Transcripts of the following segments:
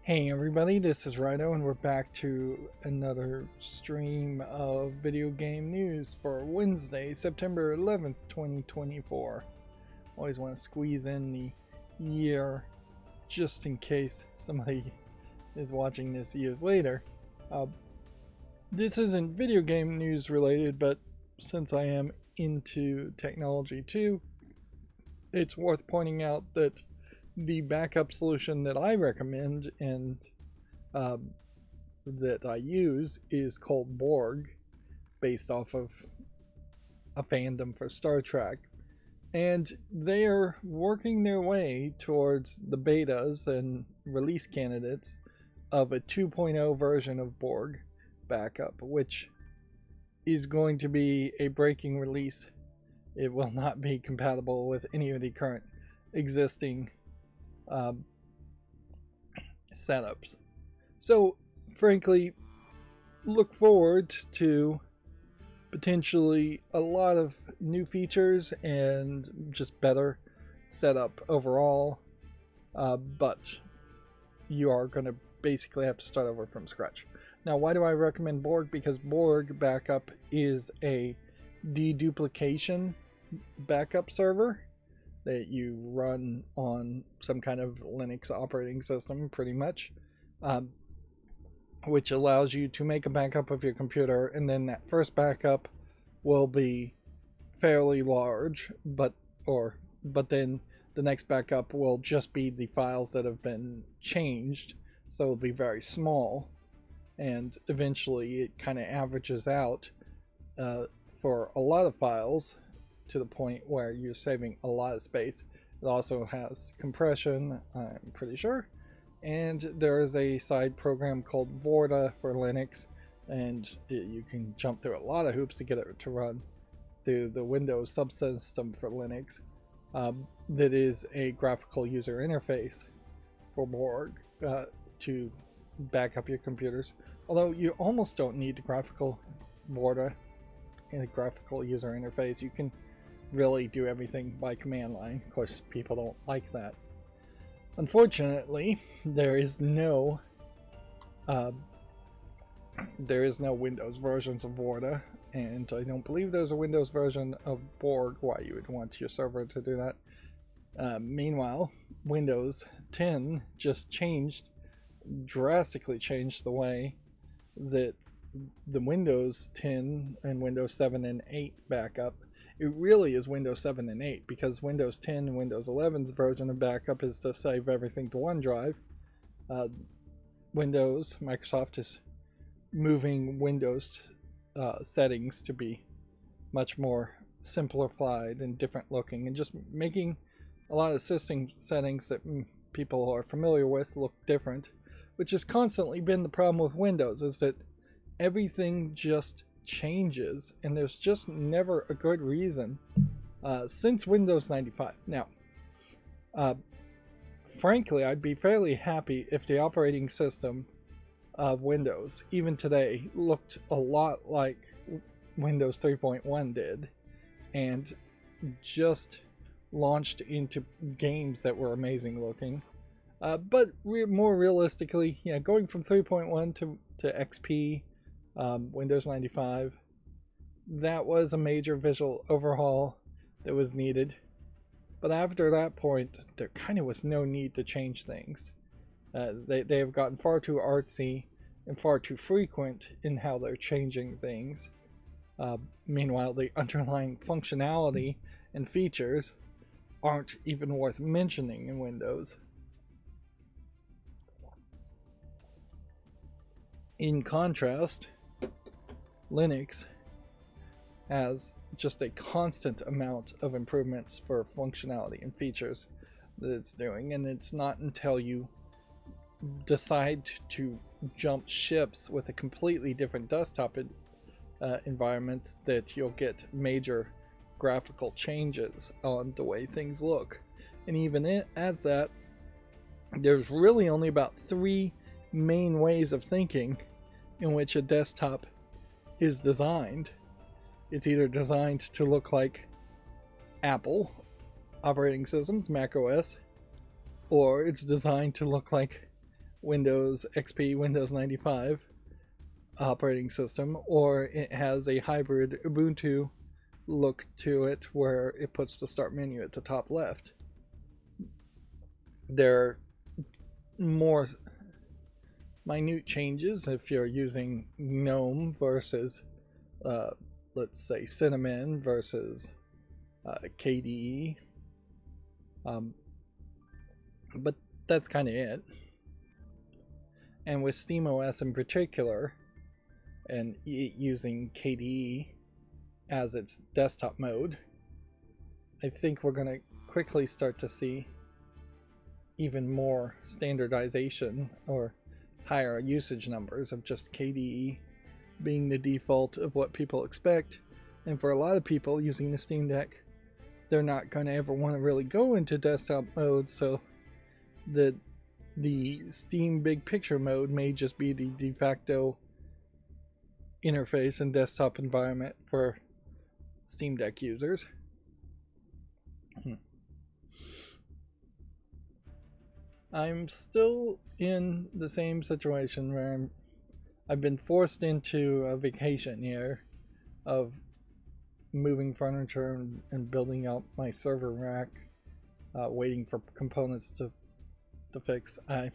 Hey everybody, this is Rydo and we're back to another stream of video game news for Wednesday, September 11th, 2024. Always want to squeeze in the year just in case somebody is watching this years later. This isn't video game news related, but since I am into technology too, it's worth pointing out that the backup solution that I recommend and that I use is called Borg, based off of a fandom for Star Trek. And they are working their way towards the betas and release candidates of a 2.0 version of Borg backup, which is going to be a breaking release. It will not be compatible with any of the current existing setups. So frankly, look forward to potentially a lot of new features and just better setup overall, but you are going to basically have to start over from scratch. Now, why do I recommend Borg? Because Borg backup is a deduplication backup server that you run on some kind of Linux operating system, pretty much, which allows you to make a backup of your computer, and then that first backup will be fairly large, but then the next backup will just be the files that have been changed, so it'll be very small, and eventually it kind of averages out for a lot of files, to the point where you're saving a lot of space. It also has compression, I'm pretty sure, and there is a side program called Vorta for Linux, and you can jump through a lot of hoops to get it to run through the Windows subsystem for Linux. That is a graphical user interface for Borg to back up your computers, although you almost don't need the graphical Vorta and a graphical user interface. You can really do everything by command line. Of course, people don't like that. Unfortunately, there is no Windows versions of Vorta, and I don't believe there's a Windows version of Borg. Why you would want your server to do that? Meanwhile, Windows 10 just drastically changed the way that the Windows 10 and Windows 7 and 8 backup. It really is Windows 7 and 8, because Windows 10 and Windows 11's version of backup is to save everything to OneDrive. Microsoft is moving Windows settings to be much more simplified and different looking, and just making a lot of system settings that people are familiar with look different, which has constantly been the problem with Windows, is that everything just changes, and there's just never a good reason since Windows 95. Now, frankly, I'd be fairly happy if the operating system of Windows, even today, looked a lot like Windows 3.1 did, and just launched into games that were amazing looking. But more realistically, yeah, going from 3.1 to XP, Windows 95, that was a major visual overhaul that was needed. But after that point, there kind of was no need to change things. They have gotten far too artsy and far too frequent in how they're changing things. Meanwhile, the underlying functionality and features aren't even worth mentioning in Windows. In contrast, Linux has just a constant amount of improvements for functionality and features that it's doing, and it's not until you decide to jump ships with a completely different desktop environment that you'll get major graphical changes on the way things look. And even at that, there's really only about 3 main ways of thinking in which a desktop is designed. It's either designed to look like Apple operating systems, Mac OS, or it's designed to look like Windows XP, Windows 95 operating system, or it has a hybrid Ubuntu look to it where it puts the start menu at the top left. There are more minute changes if you're using GNOME versus let's say Cinnamon versus KDE, but that's kind of it. And with SteamOS in particular, and using KDE as its desktop mode, I think we're going to quickly start to see even more standardization or higher usage numbers of just KDE being the default of what people expect. And for a lot of people using the Steam Deck, they're not going to ever want to really go into desktop mode, so the Steam Big Picture mode may just be the de facto interface and desktop environment for Steam Deck users. I'm still in the same situation where I've been forced into a vacation year of moving furniture and building out my server rack, waiting for components to fix. I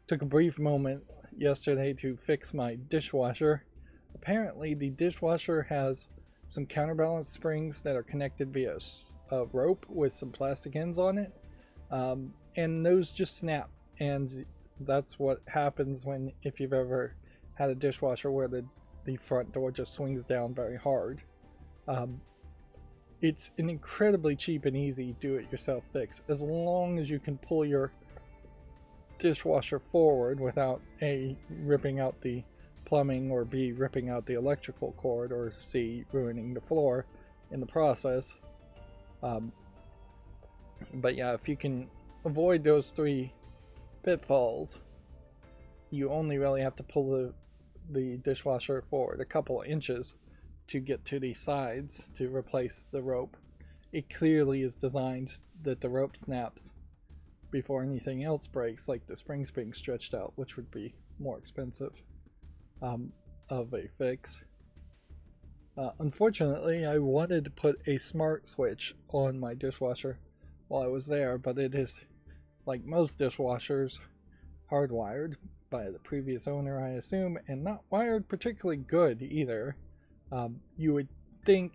took a brief moment yesterday to fix my dishwasher. Apparently the dishwasher has some counterbalance springs that are connected via a rope with some plastic ends on it, and those just snap, and that's what happens if you've ever had a dishwasher where the front door just swings down very hard. It's an incredibly cheap and easy do-it-yourself fix, as long as you can pull your dishwasher forward without A, ripping out the plumbing, or B, ripping out the electrical cord, or C, ruining the floor in the process. But yeah, if you can avoid those three pitfalls, you only really have to pull the dishwasher forward a couple of inches to get to the sides to replace the rope. It clearly is designed that the rope snaps before anything else breaks, like the springs being stretched out, which would be more expensive of a fix. Unfortunately, I wanted to put a smart switch on my dishwasher while I was there, but it is, like most dishwashers, hardwired by the previous owner, I assume, and not wired particularly good either. You would think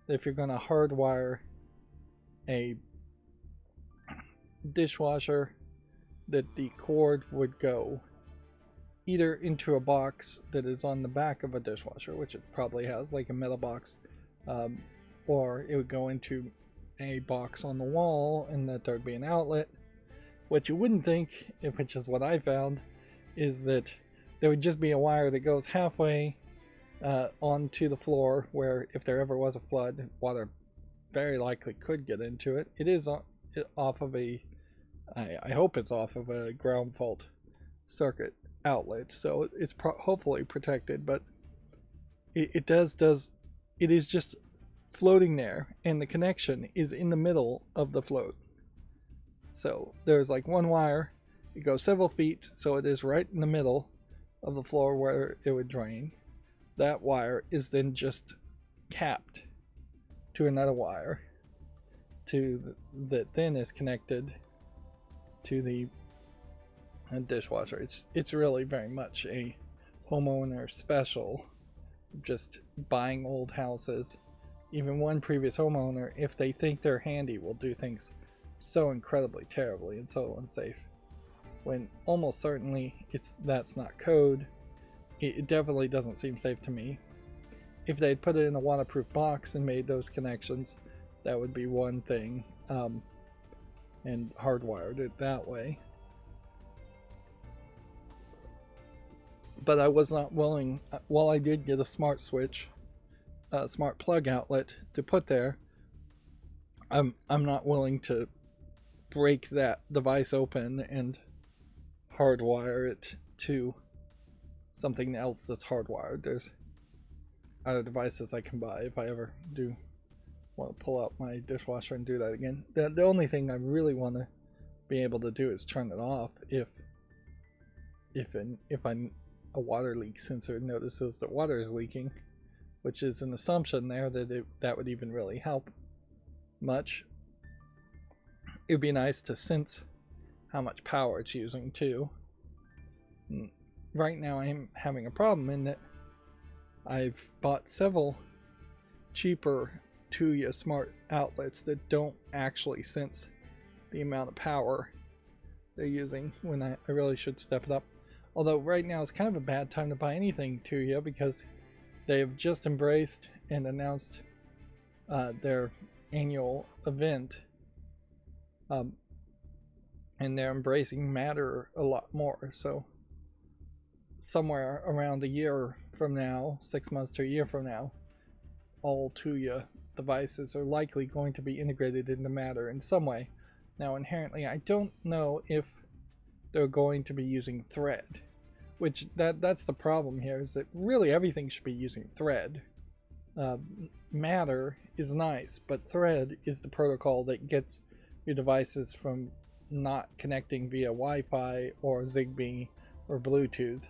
that if you're going to hardwire a dishwasher, that the cord would go either into a box that is on the back of a dishwasher, which it probably has, like a metal box, or it would go into a box on the wall and that there'd be an outlet. What you wouldn't think, which is what I found, is that there would just be a wire that goes halfway onto the floor, where if there ever was a flood, water very likely could get into it. It is off of I hope it's off of a ground fault circuit outlet, so it's hopefully protected, but it is just floating there, and the connection is in the middle of the float. So there's like one wire, it goes several feet, so it is right in the middle of the floor where it would drain. That wire is then just capped to another wire that then is connected to the dishwasher. It's really very much a homeowner special, just buying old houses. Even one previous homeowner, if they think they're handy, will do things so incredibly terribly and so unsafe, when almost certainly that's not code. It definitely doesn't seem safe to me. If they'd put it in a waterproof box and made those connections, that would be one thing, and hardwired it that way. But I was not willing, while I did get a smart switch, a smart plug outlet to put there, I'm not willing to break that device open and hardwire it to something else that's hardwired. There's other devices I can buy if I ever do want to pull out my dishwasher and do that again. The only thing I really want to be able to do is turn it off if if a water leak sensor notices that water is leaking, which is an assumption there that that would even really help much. It would be nice to sense how much power it's using too. Right now I'm having a problem in that I've bought several cheaper Tuya smart outlets that don't actually sense the amount of power they're using when I really should step it up. Although right now is kind of a bad time to buy anything Tuya because they have just embraced and announced their annual event, and they're embracing Matter a lot more. So somewhere around a year from now, 6 months to a year from now, all Tuya devices are likely going to be integrated into Matter in some way. Now inherently I don't know if they're going to be using Thread, which that's the problem here, is that really everything should be using Thread. Matter is nice, but Thread is the protocol that gets your devices from not connecting via Wi-Fi or Zigbee or Bluetooth,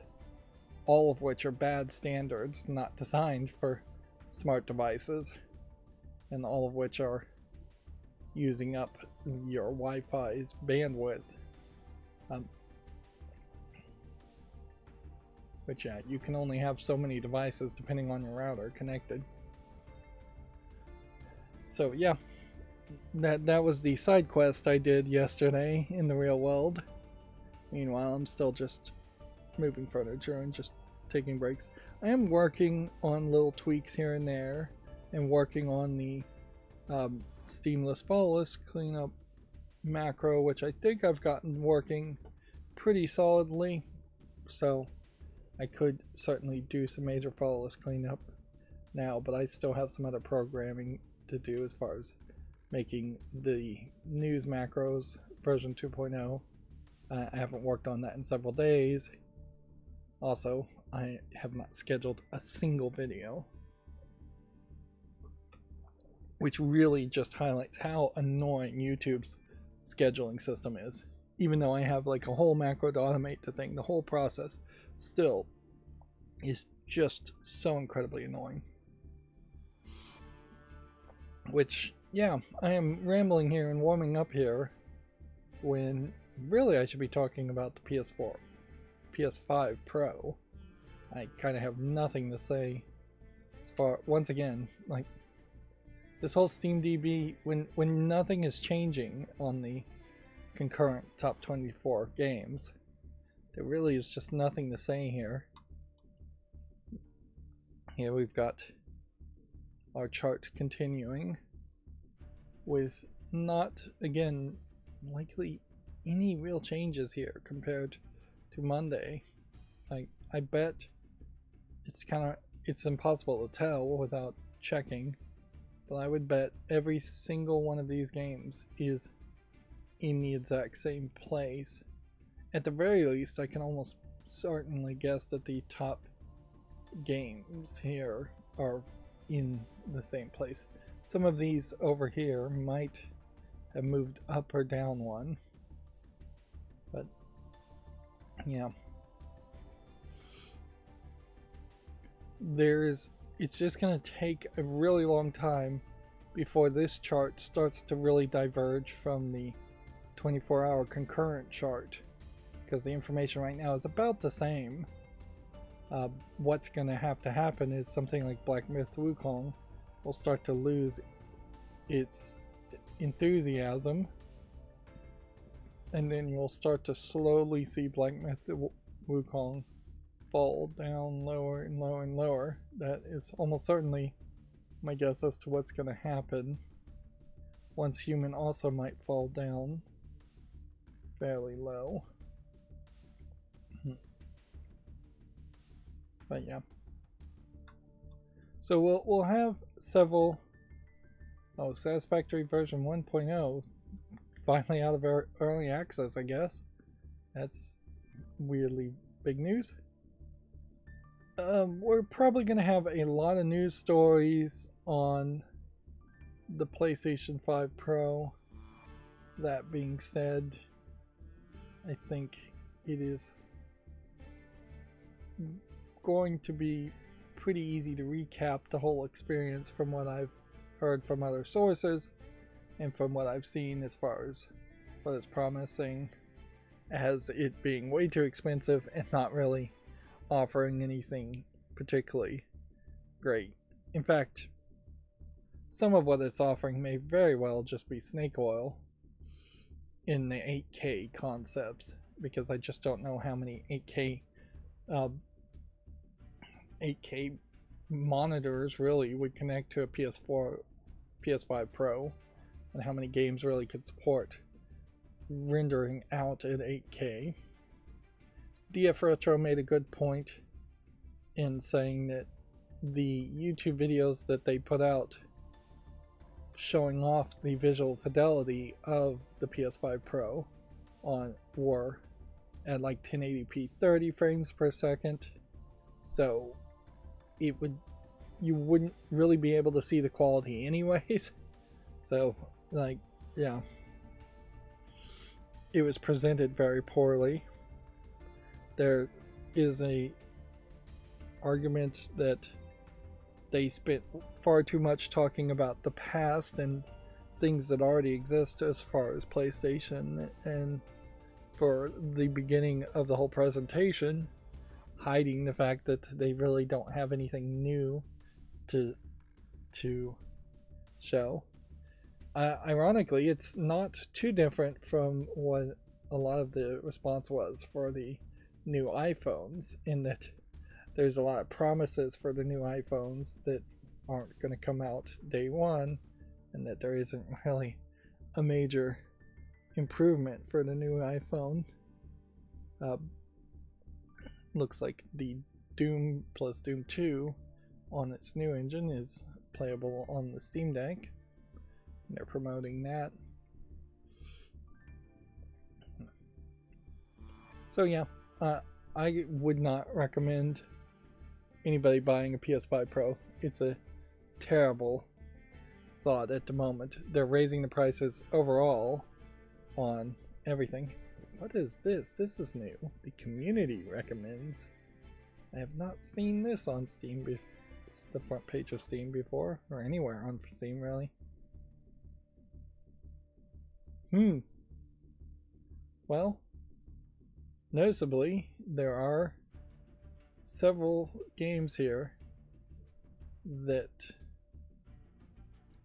all of which are bad standards, not designed for smart devices, and all of which are using up your Wi-Fi's bandwidth. But yeah, you can only have so many devices depending on your router connected. So yeah, that was the side quest I did yesterday in the real world. Meanwhile, I'm still just moving furniture and just taking breaks. I am working on little tweaks here and there, and working on the steamless flawless cleanup macro, which I think I've gotten working pretty solidly. So I could certainly do some major flawless cleanup now, but I still have some other programming to do as far as making the news macros version 2.0. I haven't worked on that in several days. Also, I have not scheduled a single video, which really just highlights how annoying YouTube's scheduling system is. Even though I have like a whole macro to automate the thing, the whole process still is just so incredibly annoying. Which, yeah, I am rambling here and warming up here when really I should be talking about the PS5 Pro. I kind of have nothing to say as far, once again, like this whole SteamDB, when nothing is changing on the concurrent top 24 games, there really is just nothing to say here. Here we've got our chart continuing with not, again, likely any real changes here compared to Monday. Like, I bet it's impossible to tell without checking, but I would bet every single one of these games is in the exact same place. At the very least, I can almost certainly guess that the top games here are in the same place. Some of these over here might have moved up or down one, but yeah, it's just gonna take a really long time before this chart starts to really diverge from the 24-hour concurrent chart, because the information right now is about the same. What's gonna have to happen is something like Black Myth Wukong will start to lose its enthusiasm, and then you'll start to slowly see Black Myth Wukong fall down lower and lower and lower. That is almost certainly my guess as to what's going to happen. Once Human also might fall down fairly low. But yeah. So we'll have several. Oh, Satisfactory version 1.0 finally out of our early access, I guess. That's weirdly big news. We're probably going to have a lot of news stories on the PlayStation 5 Pro. That being said, I think it is going to be pretty easy to recap the whole experience from what I've heard from other sources and from what I've seen as far as what it's promising, as it being way too expensive and not really offering anything particularly great. In fact, some of what it's offering may very well just be snake oil in the 8K concepts, because I just don't know how many 8K monitors really would connect to a PS5 Pro, and how many games really could support rendering out at 8K. DF Retro made a good point in saying that the YouTube videos that they put out showing off the visual fidelity of the PS5 Pro were at like 1080p 30 frames per second, so you wouldn't really be able to see the quality anyways. So like, yeah, it was presented very poorly. There is a argument that they spent far too much talking about the past and things that already exist as far as PlayStation, and for the beginning of the whole presentation, hiding the fact that they really don't have anything new to show. Ironically, it's not too different from what a lot of the response was for the new iPhones, in that there's a lot of promises for the new iPhones that aren't going to come out day one, and that there isn't really a major improvement for the new iPhone. Looks like the Doom plus Doom 2 on its new engine is playable on the Steam Deck. They're promoting that. So yeah, I would not recommend anybody buying a PS5 Pro. It's a terrible thought at the moment. They're raising the prices overall on everything. What is this? This is new. The community recommends. I have not seen this on Steam, it's the front page of Steam before, or anywhere on Steam really. Well, noticeably, there are several games here that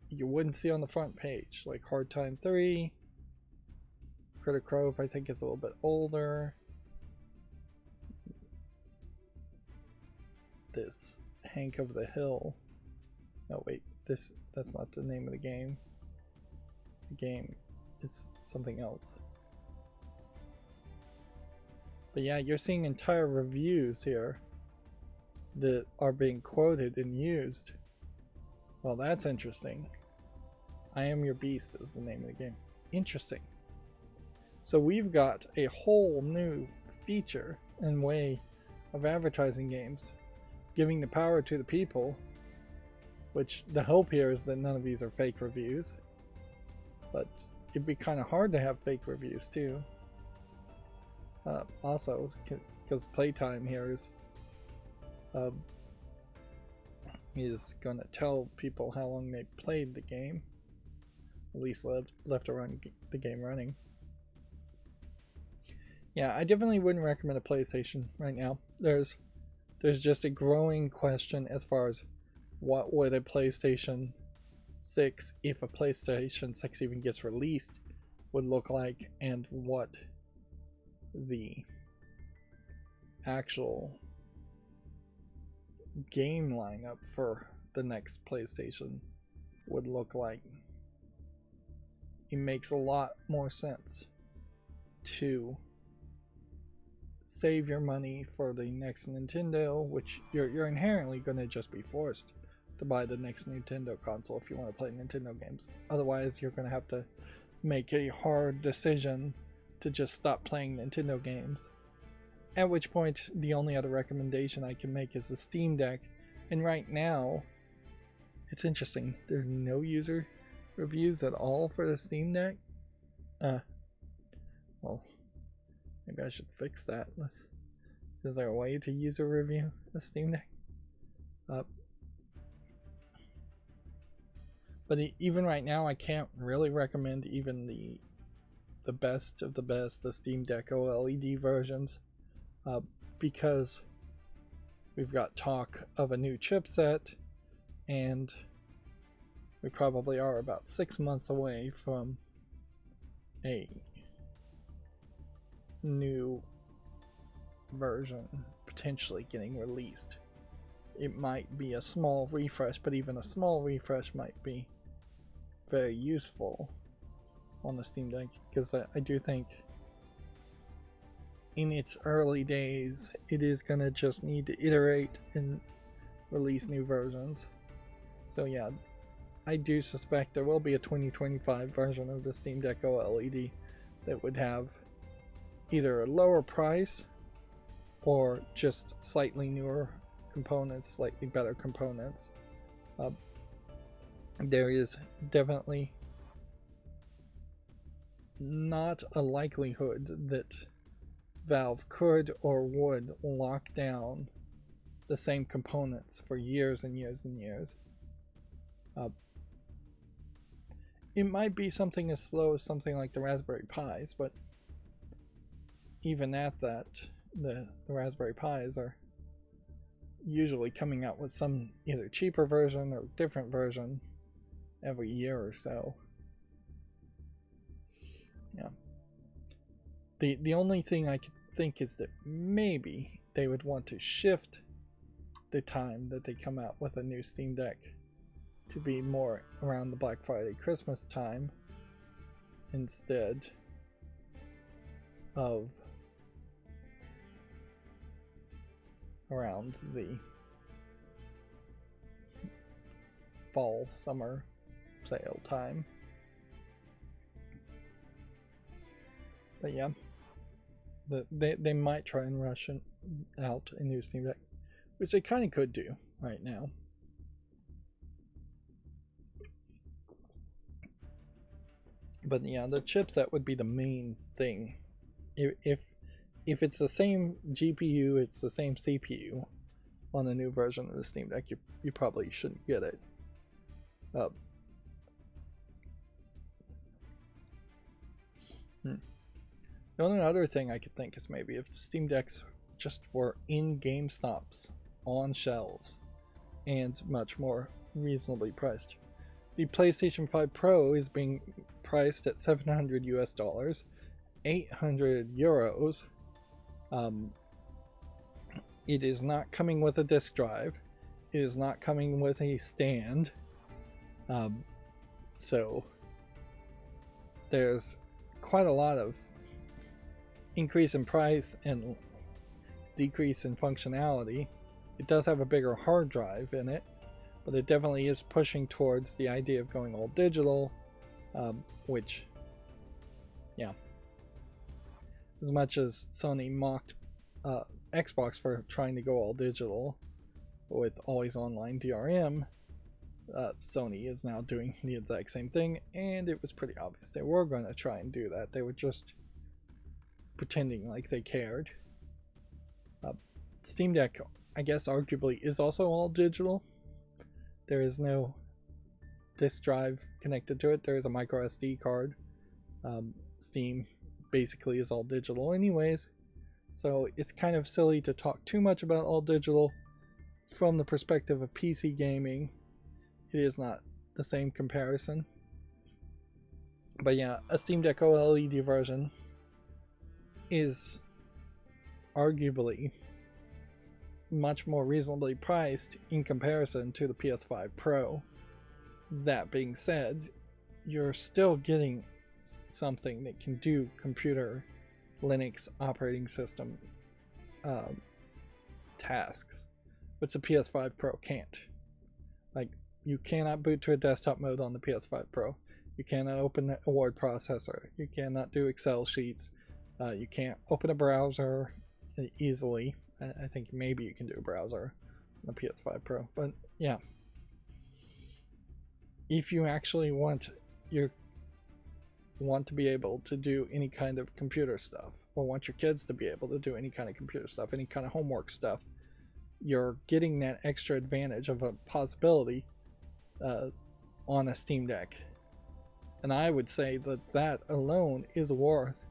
you wouldn't see on the front page, like Hard Time 3, Critter Grove, I think is a little bit older. This Hank of the Hill. No, wait, that's not the name of the game. The game is something else. But yeah, you're seeing entire reviews here that are being quoted and used. Well, that's interesting. I Am Your Beast is the name of the game. Interesting. So we've got a whole new feature and way of advertising games, giving the power to the people, which the hope here is that none of these are fake reviews. But it'd be kind of hard to have fake reviews too. Also, because playtime here is going to tell people how long they played the game, at least left to run the game running. Yeah, I definitely wouldn't recommend a PlayStation right now. There's just a growing question as far as what would a PlayStation 6, if a PlayStation 6 even gets released, would look like, and what the actual game lineup for the next PlayStation would look like. It makes a lot more sense to save your money for the next Nintendo, which you're inherently going to just be forced to buy the next Nintendo console if you want to play Nintendo games. Otherwise, you're going to have to make a hard decision to just stop playing Nintendo games. At which point, the only other recommendation I can make is the Steam Deck. And right now, it's interesting, there's no user reviews at all for the Steam Deck. Well, maybe I should fix that. Is there a way to user review the Steam Deck? But even right now, I can't really recommend even the best of the best, the Steam Deck OLED versions, because we've got talk of a new chipset, and we probably are about 6 months away from a new version potentially getting released. It might be a small refresh, but even a small refresh might be very useful on the Steam Deck, because I do think in its early days it is gonna just need to iterate and release new versions. So yeah, I do suspect there will be a 2025 version of the Steam Deck OLED that would have either a lower price or just slightly newer components, slightly better components. There is definitely not a likelihood that Valve could or would lock down the same components for years and years and years. It might be something as slow as something like the Raspberry Pis, but even at that, the Raspberry Pis are usually coming out with some either cheaper version or different version every year or so. Yeah. The only thing I could think is that maybe they would want to shift the time that they come out with a new Steam Deck to be more around the Black Friday Christmas time instead of around the fall summer sale time. But yeah, they might try and rush out a new Steam Deck, which they kind of could do right now. But yeah, the chipset would be the main thing. If it's the same GPU, it's the same CPU on a new version of the Steam Deck, you probably shouldn't get it. The only other thing I could think is maybe if the Steam Decks just were in GameStops on shelves and much more reasonably priced. The PlayStation 5 Pro is being priced at $700 US, 800 euros. It is not coming with a disk drive. It is not coming with a stand. So there's quite a lot of increase in price and decrease in functionality. It does have a bigger hard drive in it, but it definitely is pushing towards the idea of going all digital, which, yeah, as much as Sony mocked Xbox for trying to go all digital with always online DRM, Sony is now doing the exact same thing, and it was pretty obvious they were going to try and do that. They were just pretending like they cared. Steam Deck, I guess, arguably is also all digital. There is no disk drive connected to it. There is a micro SD card. Steam basically is all digital anyways, so it's kind of silly to talk too much about all digital from the perspective of PC gaming. It is not the same comparison. But yeah, a Steam Deck OLED version is arguably much more reasonably priced in comparison to the PS5 Pro. That being said, you're still getting something that can do computer Linux operating system tasks, which the PS5 Pro can't. Like, you cannot boot to a desktop mode on the PS5 Pro. You cannot open a word processor. You cannot do Excel sheets. You can't open a browser easily. I think maybe you can do a browser on the PS5 Pro, but yeah. If you actually want to be able to do any kind of computer stuff, or want your kids to be able to do any kind of computer stuff, any kind of homework stuff, you're getting that extra advantage of a possibility on a Steam Deck. And I would say that that alone is worth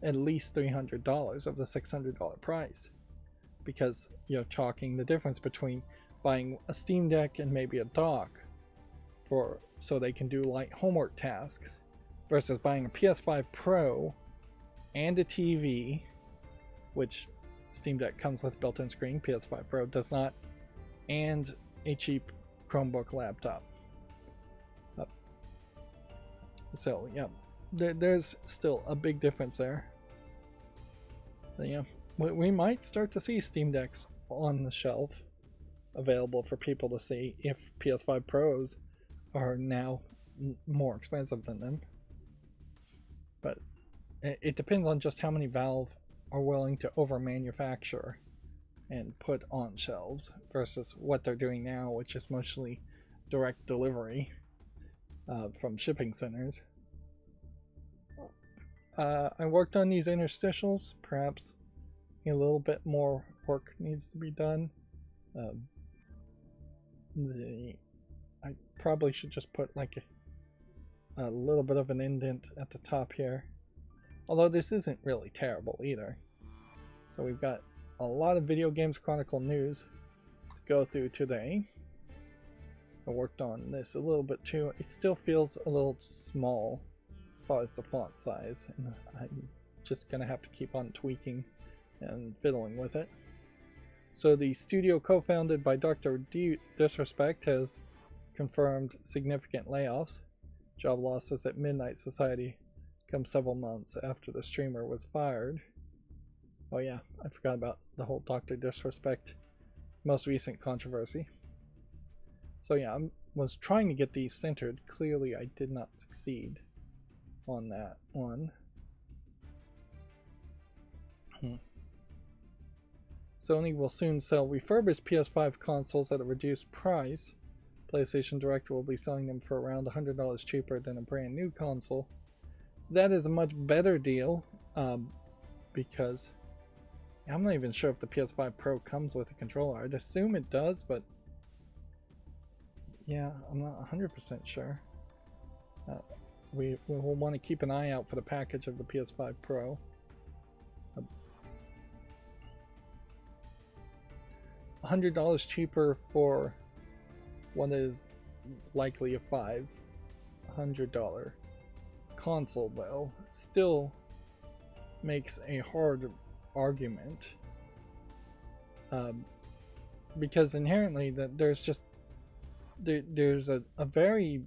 at least $300 of the $600 price, because you're talking the difference between buying a Steam Deck and maybe a dock so they can do light homework tasks, versus buying a PS5 Pro and a TV, which Steam Deck comes with built-in screen, PS5 Pro does not, and a cheap Chromebook laptop. So yeah, there's still a big difference there. So, yeah, we might start to see Steam Decks on the shelf available for people to see if PS5 Pros are now more expensive than them. But it depends on just how many Valve are willing to over manufacture and put on shelves versus what they're doing now, which is mostly direct delivery from shipping centers. I worked on these interstitials. Perhaps a little bit more work needs to be done. I probably should just put like a little bit of an indent at the top here, although this isn't really terrible either. So we've got a lot of Video Games Chronicle news to go through today. I worked on this a little bit too. It still feels a little small as far as the font size, and I'm just gonna have to keep on tweaking and fiddling with it. So the studio co-founded by Dr. Disrespect has confirmed significant layoffs. Job losses at Midnight Society come several months after the streamer was fired. Oh yeah, I forgot about the whole Dr. Disrespect most recent controversy. So yeah, I was trying to get these centered. Clearly I did not succeed on that one. Sony will soon sell refurbished PS5 consoles at a reduced price. PlayStation Direct will be selling them for around $100 cheaper than a brand new console. That is a much better deal, because I'm not even sure if the PS5 Pro comes with a controller. I'd assume it does, but yeah, I'm not 100% sure. We will want to keep an eye out for the package of the PS5 Pro. $100 cheaper for what is likely a $500 console, though, still makes a hard argument, because inherently there's a very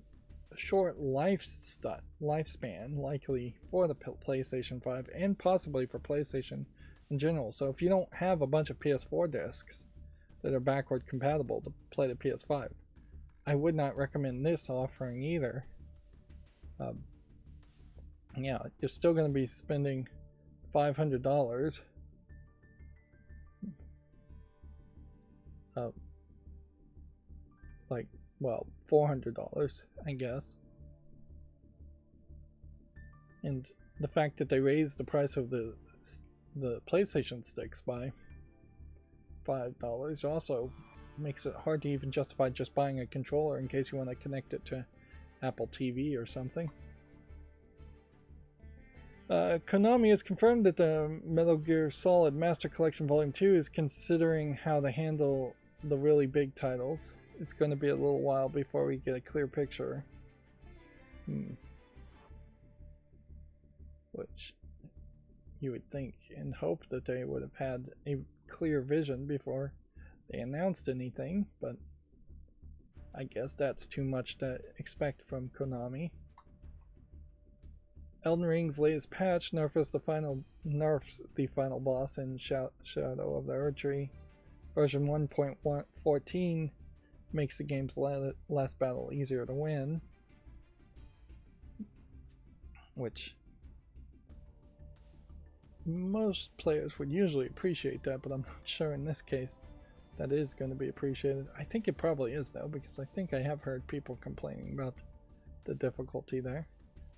short lifespan likely for the PlayStation 5 and possibly for PlayStation in general. So if you don't have a bunch of PS4 discs that are backward compatible to play the PS5, I would not recommend this offering either. Yeah, you're still going to be spending $500. Like, well, $400, I guess. And the fact that they raised the price of the PlayStation sticks by $5 also makes it hard to even justify just buying a controller in case you want to connect it to Apple TV or something. Konami has confirmed that the Metal Gear Solid Master Collection Volume 2 is considering how to handle the really big titles. It's going to be a little while before we get a clear picture. Which you would think and hope that they would have had a clear vision before they announced anything, but I guess that's too much to expect from Konami. Elden Ring's latest patch nerfs the final boss in Shadow of the Erdtree. Version 1.14 makes the game's last battle easier to win, which most players would usually appreciate that, but I'm not sure in this case that is going to be appreciated. I think it probably is, though, because I think I have heard people complaining about the difficulty there.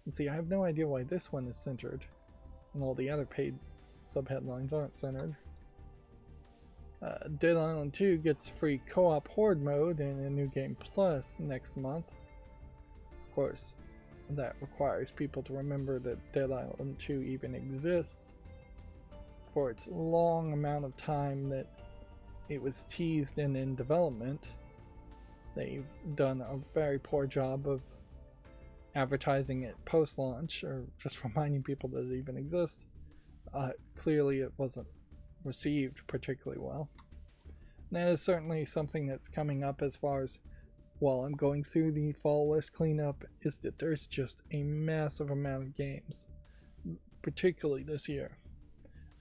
And see, I have no idea why this one is centered and all the other paid subheadlines aren't centered. Dead Island 2 gets free co-op horde mode and a new game plus next month. Of course, that requires people to remember that Dead Island 2 even exists. For its long amount of time that it was teased and in development, they've done a very poor job of advertising it post-launch or just reminding people that it even exists. Clearly it wasn't received particularly well. And that is certainly something that's coming up as far as while I'm going through the fall list cleanup, is that there's just a massive amount of games, particularly this year,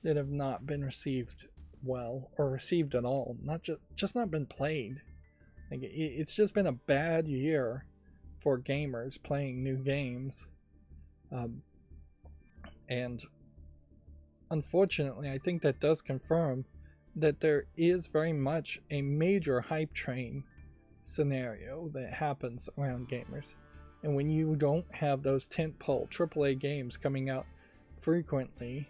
that have not been received well or received at all. Not just not been played. Like it's just been a bad year for gamers playing new games, and unfortunately I think that does confirm that there is very much a major hype train scenario that happens around gamers. And when you don't have those tentpole AAA games coming out frequently,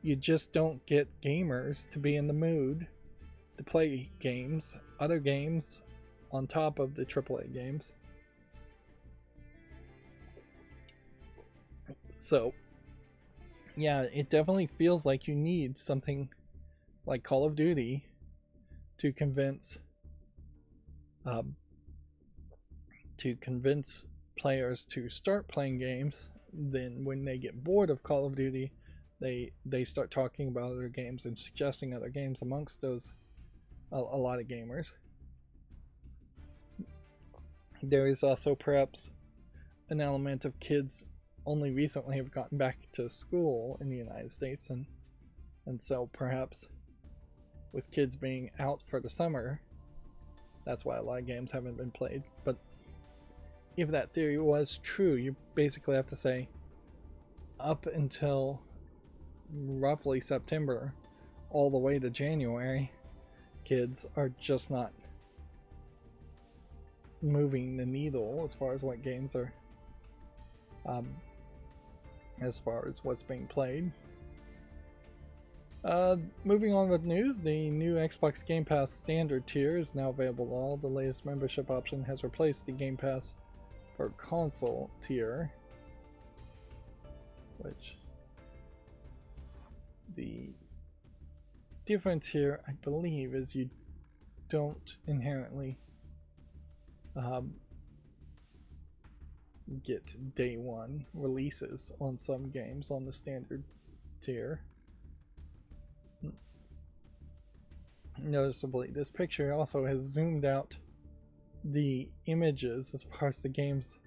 you just don't get gamers to be in the mood to play games, other games on top of the AAA games. So yeah, it definitely feels like you need something like Call of Duty to convince players to start playing games. Then when they get bored of Call of Duty, they start talking about other games and suggesting other games amongst those a lot of gamers. There is also perhaps an element of kids only recently have gotten back to school in the United States, and so perhaps with kids being out for the summer, that's why a lot of games haven't been played. But if that theory was true, you basically have to say up until roughly September all the way to January, kids are just not moving the needle as far as what games are as far as what's being played. Moving on with news, the new Xbox Game Pass standard tier is now available to all. The latest membership option has replaced the Game Pass for console tier, which the difference here, I believe, is you don't inherently get day one releases on some games on the standard tier. Noticeably, this picture also has zoomed out the images as far as the games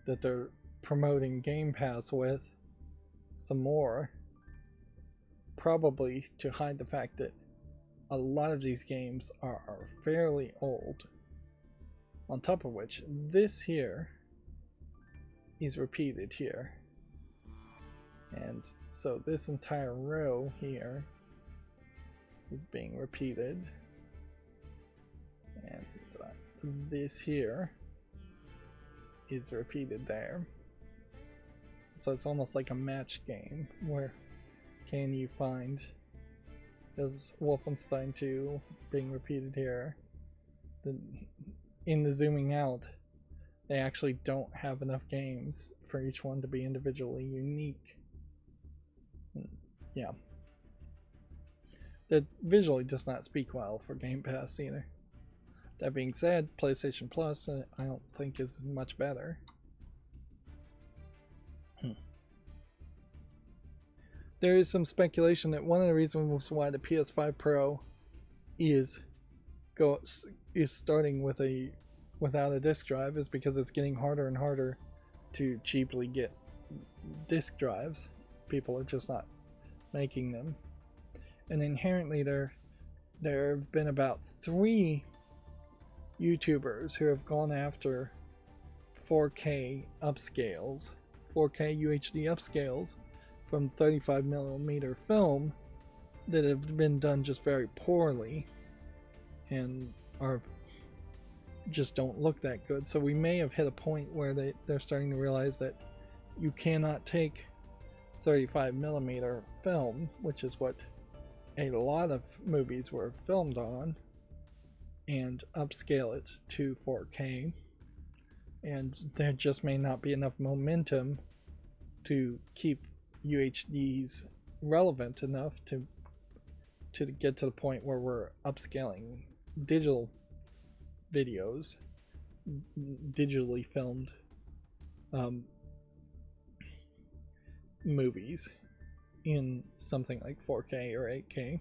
that they're promoting Game Pass with some more, probably to hide the fact that a lot of these games are fairly old. On top of which, this here is repeated here, and so this entire row here is being repeated, and this here is repeated there. So it's almost like a match game where can you find, there's Wolfenstein 2 being repeated here. In the zooming out, they actually don't have enough games for each one to be individually unique. Yeah. That visually does not speak well for Game Pass either. That being said, PlayStation Plus I don't think is much better. There is some speculation that one of the reasons why the PS5 Pro is starting without a disk drive is because it's getting harder and harder to cheaply get disk drives. People are just not making them. And inherently there have been about 3 YouTubers who have gone after 4K upscales, 4K UHD upscales from 35mm film that have been done just very poorly and are just don't look that good. So we may have hit a point where they're starting to realize that you cannot take 35 millimeter film, which is what a lot of movies were filmed on, and upscale it to 4K. And there just may not be enough momentum to keep UHDs relevant enough to get to the point where we're upscaling digital videos, digitally filmed movies in something like 4K or 8K.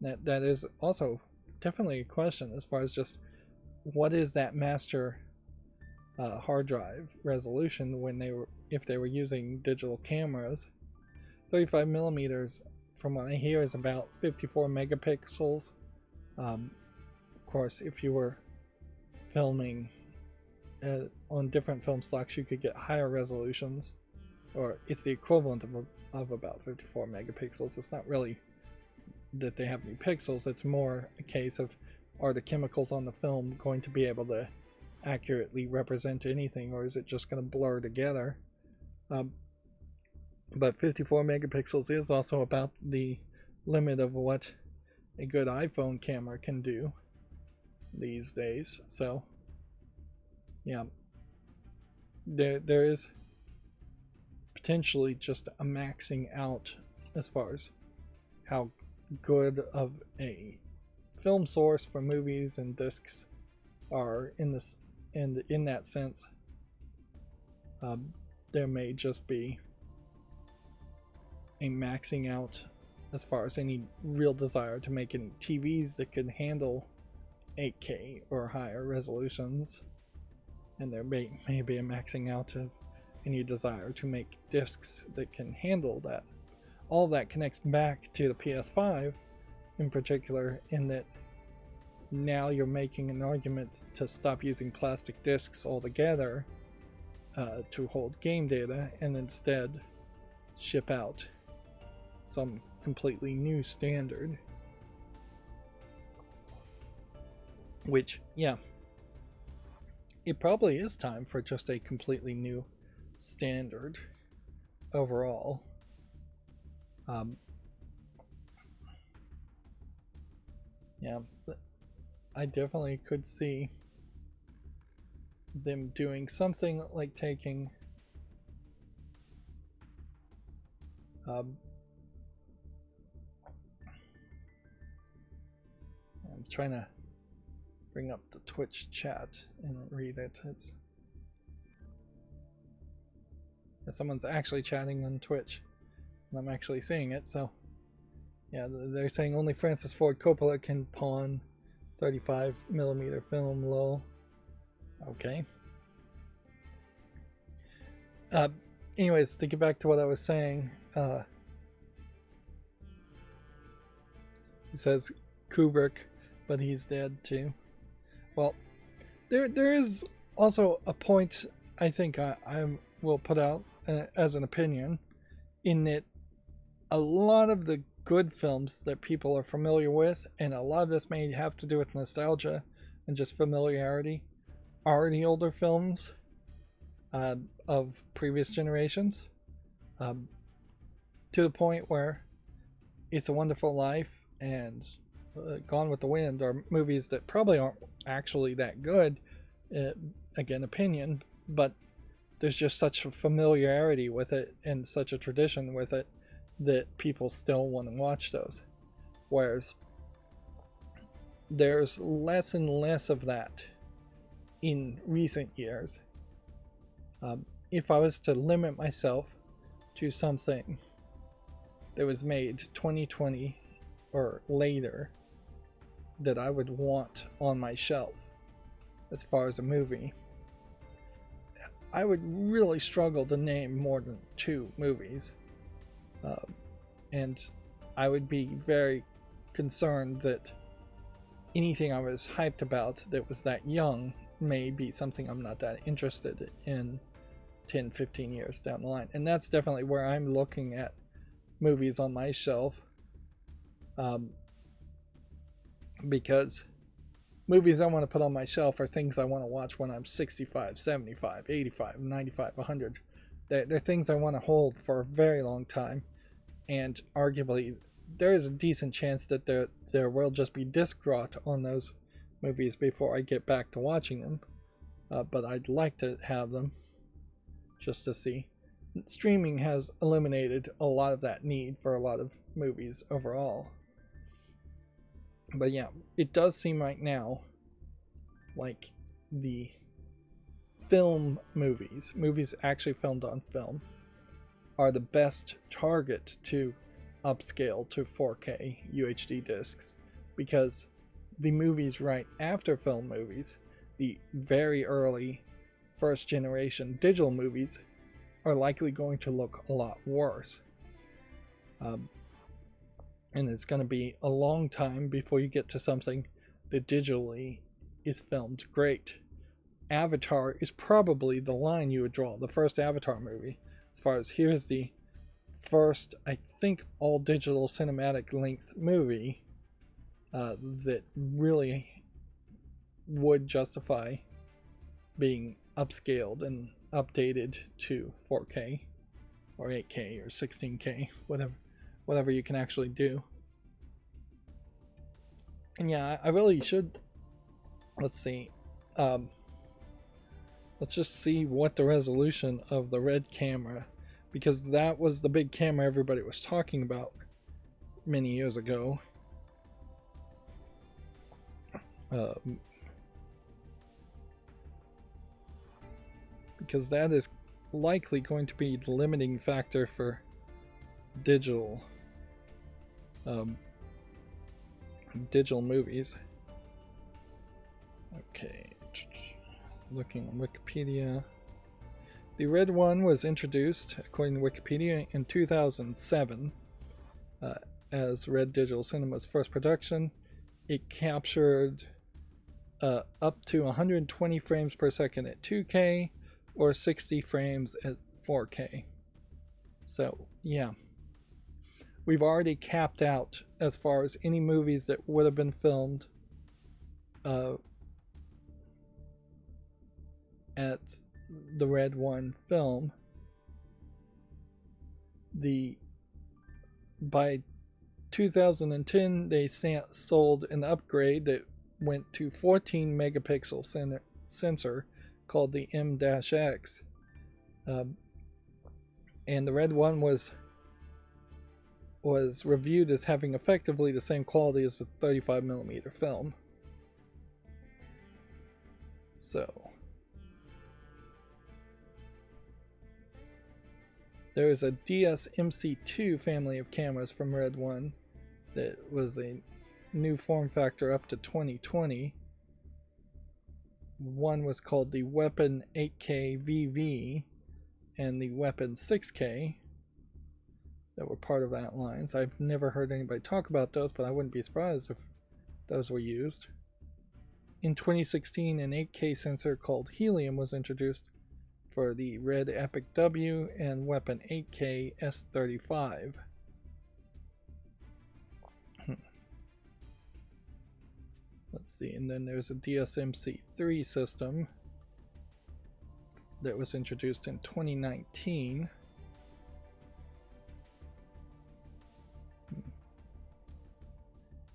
That is also definitely a question as far as just what is that master hard drive resolution when if they were using digital cameras. 35 millimeters, from what I hear, is about 54 megapixels. Of course, if you were filming on different film stocks, you could get higher resolutions, or it's the equivalent of about 54 megapixels. It's not really that they have any pixels, it's more a case of, are the chemicals on the film going to be able to accurately represent anything, or is it just going to blur together? But 54 megapixels is also about the limit of what a good iPhone camera can do these days. So yeah, there is potentially just a maxing out as far as how good of a film source for movies and discs are in that sense. There may just be a maxing out as far as any real desire to make any TVs that could handle 8K or higher resolutions, and there may be a maxing out of any desire to make discs that can handle that. All that connects back to the PS5 in particular, in that now you're making an argument to stop using plastic discs altogether to hold game data, and instead ship out some completely new standard. Which, yeah, it probably is time for just a completely new standard overall. Yeah, I definitely could see them doing something like taking I'm trying to bring up the Twitch chat and read it. Someone's actually chatting on Twitch, and I'm actually seeing it. So yeah, they're saying only Francis Ford Coppola can pawn 35 millimeter film. Lol. Okay. Anyways, to get back to what I was saying, he says Kubrick, but he's dead too. Well, there is also a point I think I will put out as an opinion, in that a lot of the good films that people are familiar with, and a lot of this may have to do with nostalgia and just familiarity, are the older films of previous generations, to the point where It's a Wonderful Life and Gone with the Wind are movies that probably aren't actually that good, again, opinion, but there's just such a familiarity with it and such a tradition with it that people still want to watch those. Whereas there's less and less of that in recent years. If I was to limit myself to something that was made 2020 or later that I would want on my shelf as far as a movie, I would really struggle to name more than 2 movies. And I would be very concerned that anything I was hyped about that was that young may be something I'm not that interested in 10-15 years down the line. And that's definitely where I'm looking at movies on my shelf, because movies I want to put on my shelf are things I want to watch when I'm 65, 75, 85, 95, 100. They're things I want to hold for a very long time, and arguably there is a decent chance that there will just be disc rot on those movies before I get back to watching them. But I'd like to have them just to see. Streaming has eliminated a lot of that need for a lot of movies overall. But yeah, it does seem right now like the film movies actually filmed on film, are the best target to upscale to 4K UHD discs, because the movies right after film movies, the very early first generation digital movies, are likely going to look a lot worse. And it's going to be a long time before you get to something that digitally is filmed great. Avatar is probably the line you would draw, the first Avatar movie, as far as here's the first, I think, all digital cinematic length movie that really would justify being upscaled and updated to 4K or 8K or 16K, whatever you can actually do. And yeah, I really should, let's see, let's just see what the resolution of the Red camera, because that was the big camera everybody was talking about many years ago. Because that is likely going to be the limiting factor for digital movies. Okay, looking on Wikipedia. The Red one was introduced, according to Wikipedia, in 2007 as Red Digital Cinema's first production. It captured up to 120 frames per second at 2K or 60 frames at 4K. So, yeah. We've already capped out as far as any movies that would have been filmed at the Red 1 film. By 2010, they sold an upgrade that went to 14 megapixel sensor called the M-X. And the Red 1 was reviewed as having effectively the same quality as the 35mm film. So there is a DS-MC2 family of cameras from Red 1 that was a new form factor up to 2020. One was called the Weapon 8K VV and the Weapon 6K that were part of that line. So I've never heard anybody talk about those, but I wouldn't be surprised if those were used. In 2016, an 8K sensor called Helium was introduced for the Red Epic W and Weapon 8K S35. Let's see, and then there's a DSMC3 system that was introduced in 2019.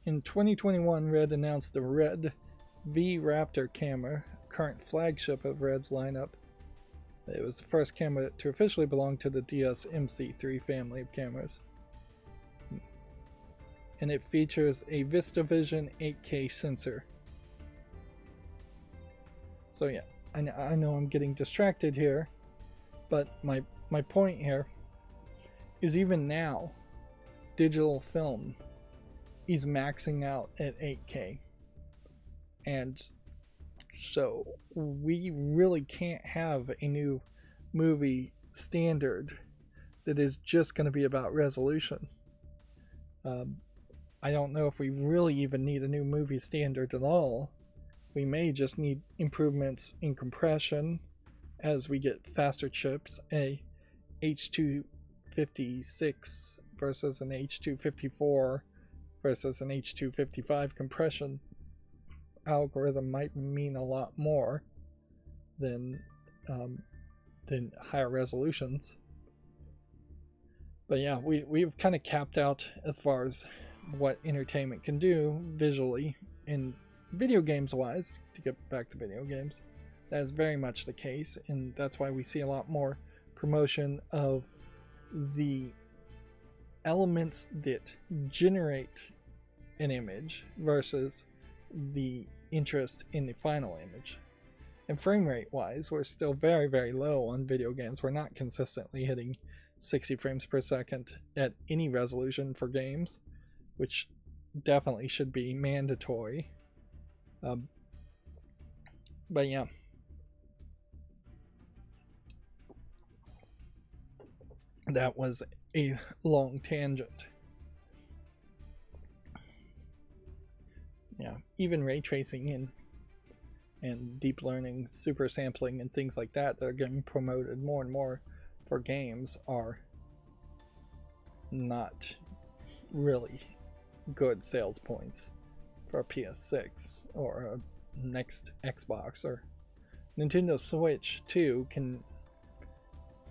In 2021, Red announced the Red V Raptor camera, current flagship of Red's lineup. It was the first camera to officially belong to the DSMC3 family of cameras. And it features a VistaVision 8K sensor. So yeah, I know I'm getting distracted here, but my point here is even now, digital film is maxing out at 8K. And so we really can't have a new movie standard that is just going to be about resolution. I don't know if we really even need a new movie standard at all. We may just need improvements in compression as we get faster chips, a H256 versus an H254 versus an H255 compression algorithm might mean a lot more than the higher resolutions. But yeah, we've kind of capped out as far as what entertainment can do visually in video games wise. To get back to video games, that is very much the case, and that's why we see a lot more promotion of the elements that generate an image versus the interest in the final image. And frame rate wise, we're still very, very low on video games. We're not consistently hitting 60 frames per second at any resolution for games, which definitely should be mandatory. But yeah. That was a long tangent. Yeah, even ray tracing and deep learning, super sampling, and things like that are getting promoted more and more for games are not really good sales points for a PS6 or a next Xbox. Or Nintendo Switch too can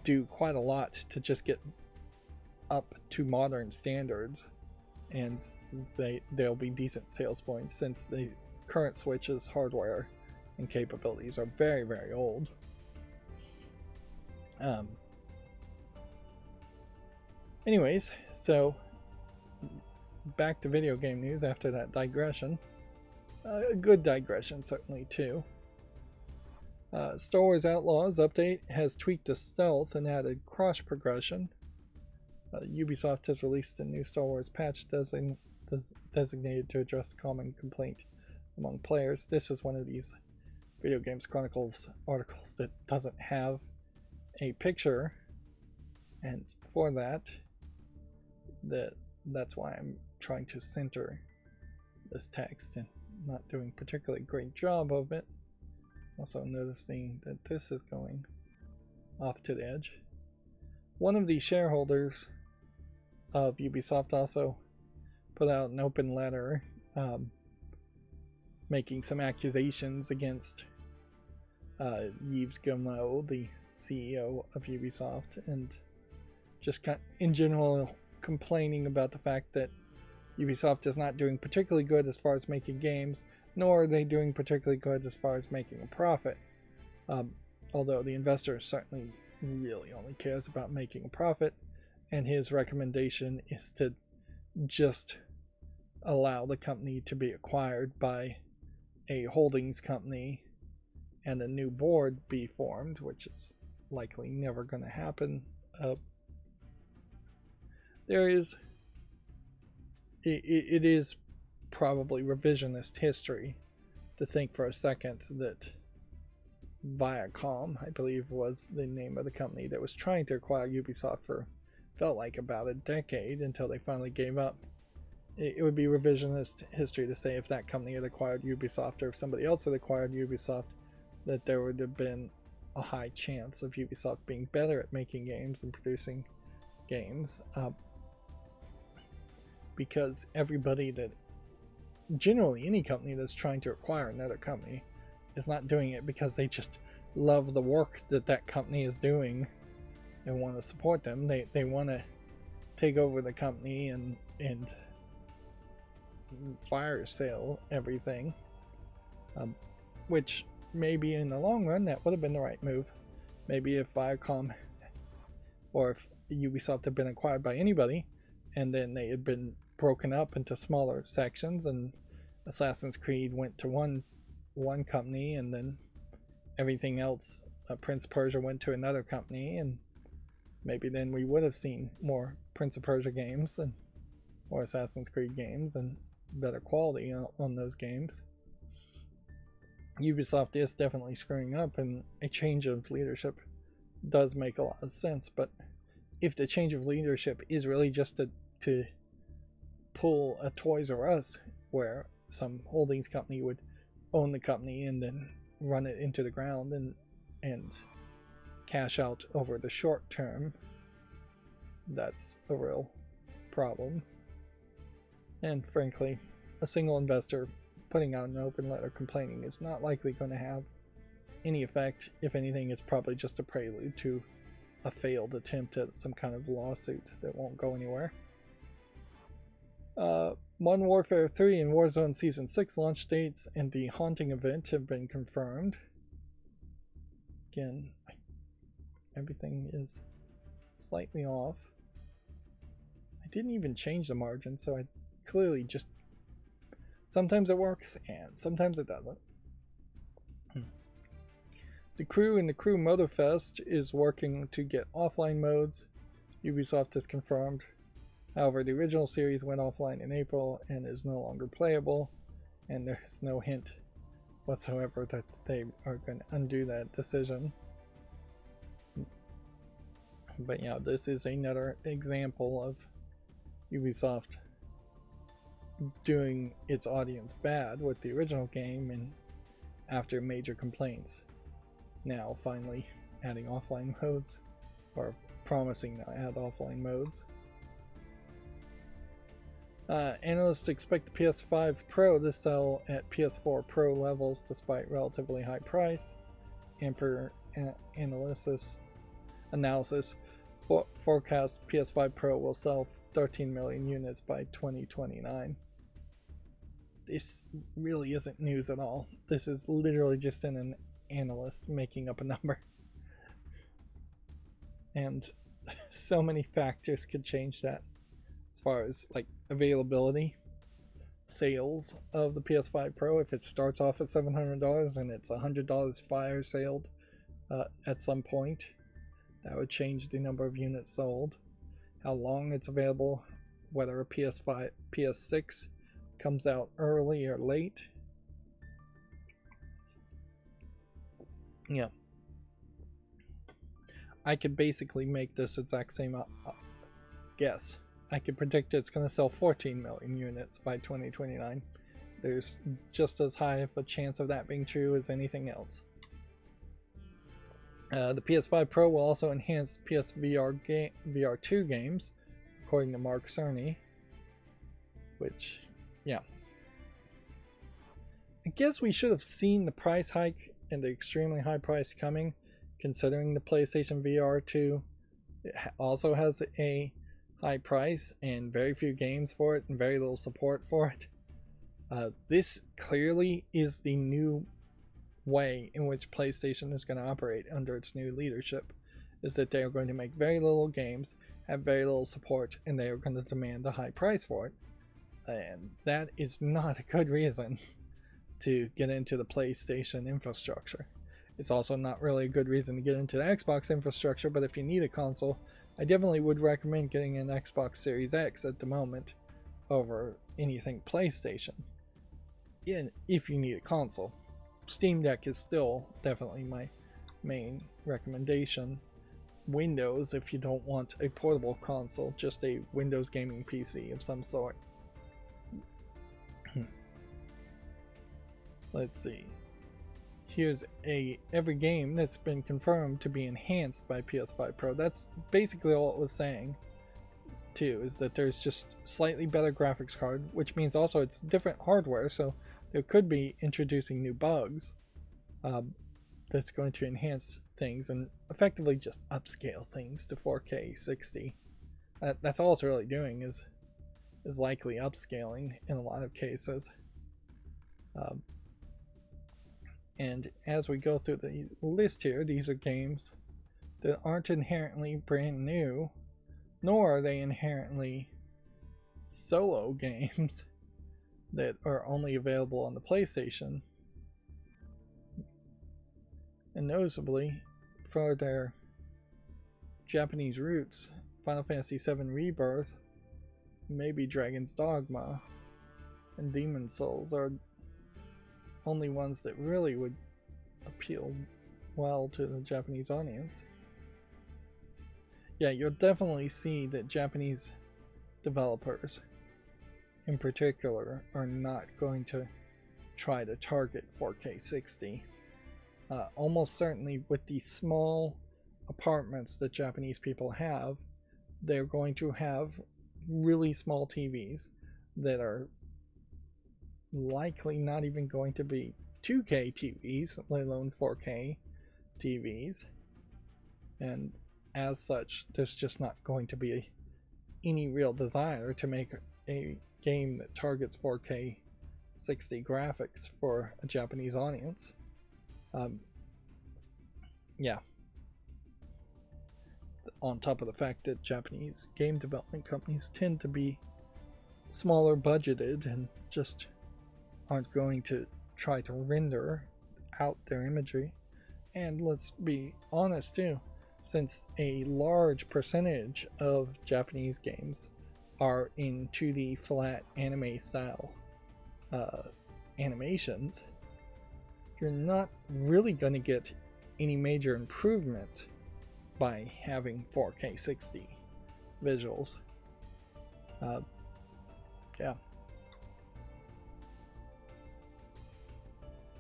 do quite a lot to just get up to modern standards, and they'll be decent sales points since the current Switch's hardware and capabilities are very, very old. Anyways, so back to video game news after that digression. A good digression, certainly, too. Star Wars Outlaws update has tweaked the stealth and added cross progression. Ubisoft has released a new Star Wars patch designated to address common complaint among players. This is one of these Video Games Chronicles articles that doesn't have a picture, and for that's why I'm trying to center this text and not doing a particularly great job of it. Also noticing that this is going off to the edge. One of the shareholders of Ubisoft also put out an open letter making some accusations against Yves Guillemot, the CEO of Ubisoft, and just in general complaining about the fact that Ubisoft is not doing particularly good as far as making games, nor are they doing particularly good as far as making a profit. Although the investor certainly really only cares about making a profit, and his recommendation is to just allow the company to be acquired by a holdings company and a new board be formed, which is likely never going to happen. It is probably revisionist history to think for a second that Viacom, I believe was the name of the company that was trying to acquire Ubisoft for felt like about a decade until they finally gave up. It would be revisionist history to say if that company had acquired Ubisoft or if somebody else had acquired Ubisoft, that there would have been a high chance of Ubisoft being better at making games and producing games. Because everybody that, generally any company that's trying to acquire another company, is not doing it because they just love the work that that company is doing and want to support them. They want to take over the company and fire sale everything, which maybe in the long run that would have been the right move. Maybe if Viacom or if Ubisoft had been acquired by anybody and then they had been broken up into smaller sections and Assassin's Creed went to one company and then everything else, Prince of Persia went to another company, and maybe then we would have seen more Prince of Persia games and more Assassin's Creed games and better quality on those games. Ubisoft is definitely screwing up, and a change of leadership does make a lot of sense, but if the change of leadership is really just to pull a Toys R Us where some holdings company would own the company and then run it into the ground and cash out over the short term, that's a real problem. And frankly, a single investor putting out an open letter complaining is not likely going to have any effect. If anything, it's probably just a prelude to a failed attempt at some kind of lawsuit that won't go anywhere. Modern Warfare 3 and Warzone Season 6 launch dates and the Haunting event have been confirmed. Again, everything is slightly off. I didn't even change the margin, so I clearly just... Sometimes it works and sometimes it doesn't. The Crew in the Crew Motorfest is working to get offline modes. Ubisoft has confirmed. However, the original series went offline in April and is no longer playable, and there's no hint whatsoever that they are going to undo that decision. But yeah, this is another example of Ubisoft doing its audience bad with the original game, and after major complaints, now finally adding offline modes, or promising to add offline modes. Analysts expect the PS5 Pro to sell at PS4 Pro levels despite relatively high price. And per analysis forecast PS5 Pro will sell 13 million units by 2029. This really isn't news at all. This is literally just an analyst making up a number. And so many factors could change that, as far as like availability, sales of the PS5 Pro. If it starts off at $700 and it's $100 fire saled at some point, that would change the number of units sold. How long it's available, whether a PS6 comes out early or late. Yeah, I could basically make this exact same guess. I could predict it's going to sell 14 million units by 2029. There's just as high of a chance of that being true as anything else. The PS5 Pro will also enhance PSVR VR2 games, according to Mark Cerny. Which, yeah. I guess we should have seen the price hike and the extremely high price coming, considering the PlayStation VR 2 it also has a high price and very few games for it and very little support for it. This clearly is the new way in which PlayStation is going to operate under its new leadership, is that they are going to make very little games, have very little support, and they are going to demand a high price for it. And that is not a good reason to get into the PlayStation infrastructure. It's also not really a good reason to get into the Xbox infrastructure, but if you need a console, I definitely would recommend getting an Xbox Series X at the moment over anything PlayStation. If you need a console. Steam Deck is still definitely my main recommendation. Windows, if you don't want a portable console, just a Windows gaming PC of some sort. Let's see. Here's every game that's been confirmed to be enhanced by PS5 Pro. That's basically all it was saying too, is that there's just slightly better graphics card, which means also it's different hardware, so there could be introducing new bugs that's going to enhance things and effectively just upscale things to 4K 60. That's all it's really doing, is likely upscaling in a lot of cases. And as we go through the list here, these are games that aren't inherently brand new, nor are they inherently solo games that are only available on the PlayStation. And noticeably, for their Japanese roots, Final Fantasy VII Rebirth, maybe Dragon's Dogma, and Demon Souls are only ones that really would appeal well to the Japanese audience. Yeah, you'll definitely see that Japanese developers in particular are not going to try to target 4K 60. Almost certainly with the small apartments that Japanese people have, they're going to have really small TVs that are likely not even going to be 2K TVs, let alone 4K TVs. And as such, there's just not going to be any real desire to make a game that targets 4K 60 graphics for a Japanese audience. Yeah. On top of the fact that Japanese game development companies tend to be smaller budgeted and just aren't going to try to render out their imagery. And let's be honest too, since a large percentage of Japanese games are in 2D flat anime style animations, you're not really going to get any major improvement by having 4K 60 visuals. Yeah.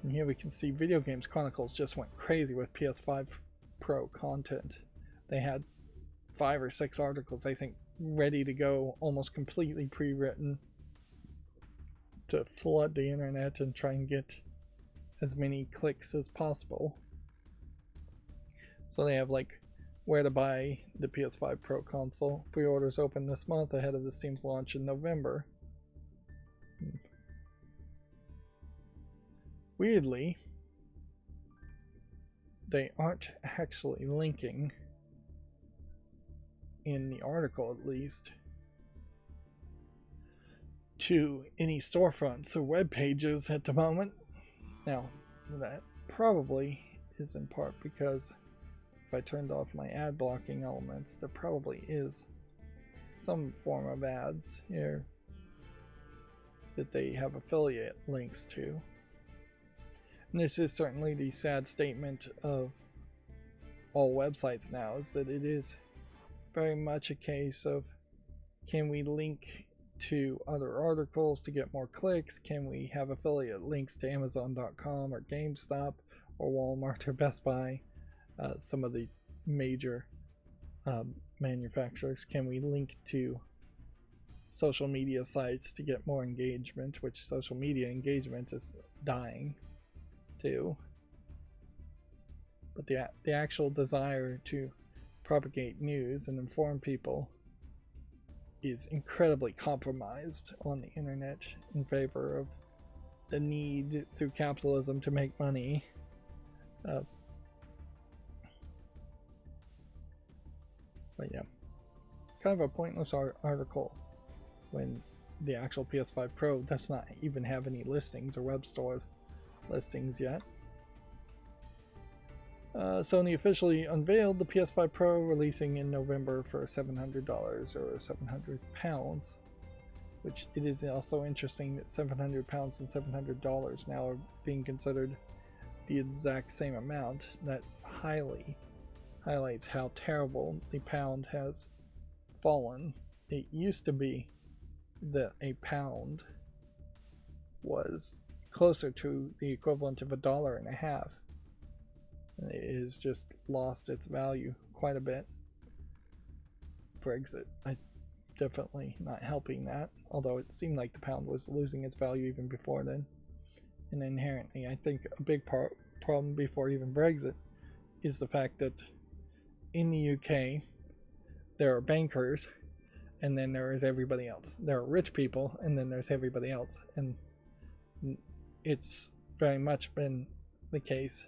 And here we can see Video Games Chronicles just went crazy with PS5 Pro content. They had 5 or 6 articles, I think, ready to go, almost completely pre-written, to flood the internet and try and get as many clicks as possible. So they have like where to buy the PS5 Pro console. Pre-orders open this month ahead of the Steam's launch in November. Weirdly, they aren't actually linking, in the article at least, to any storefronts or web pages at the moment. Now, that probably is in part because if I turned off my ad blocking elements, there probably is some form of ads here that they have affiliate links to. And this is certainly the sad statement of all websites now, is that it is very much a case of, can we link to other articles to get more clicks? Can we have affiliate links to Amazon.com or GameStop or Walmart or Best Buy, some of the major manufacturers? Can we link to social media sites to get more engagement, which social media engagement is dying too? But the actual desire to propagate news and inform people is incredibly compromised on the internet in favor of the need through capitalism to make money. But yeah, kind of a pointless article when the actual PS5 Pro does not even have any listings or web store listings yet. Sony officially unveiled the PS5 Pro, releasing in November for $700 or £700, which it is also interesting that £700 and $700 now are being considered the exact same amount. That highly highlights how terrible the pound has fallen. It used to be that a pound was closer to the equivalent of $1.50. It has just lost its value quite a bit. Brexit, definitely not helping that, although it seemed like the pound was losing its value even before then. And inherently, I think a big problem before even Brexit is the fact that in the UK there are bankers, and then there is everybody else. There are rich people, and then there's everybody else. And it's very much been the case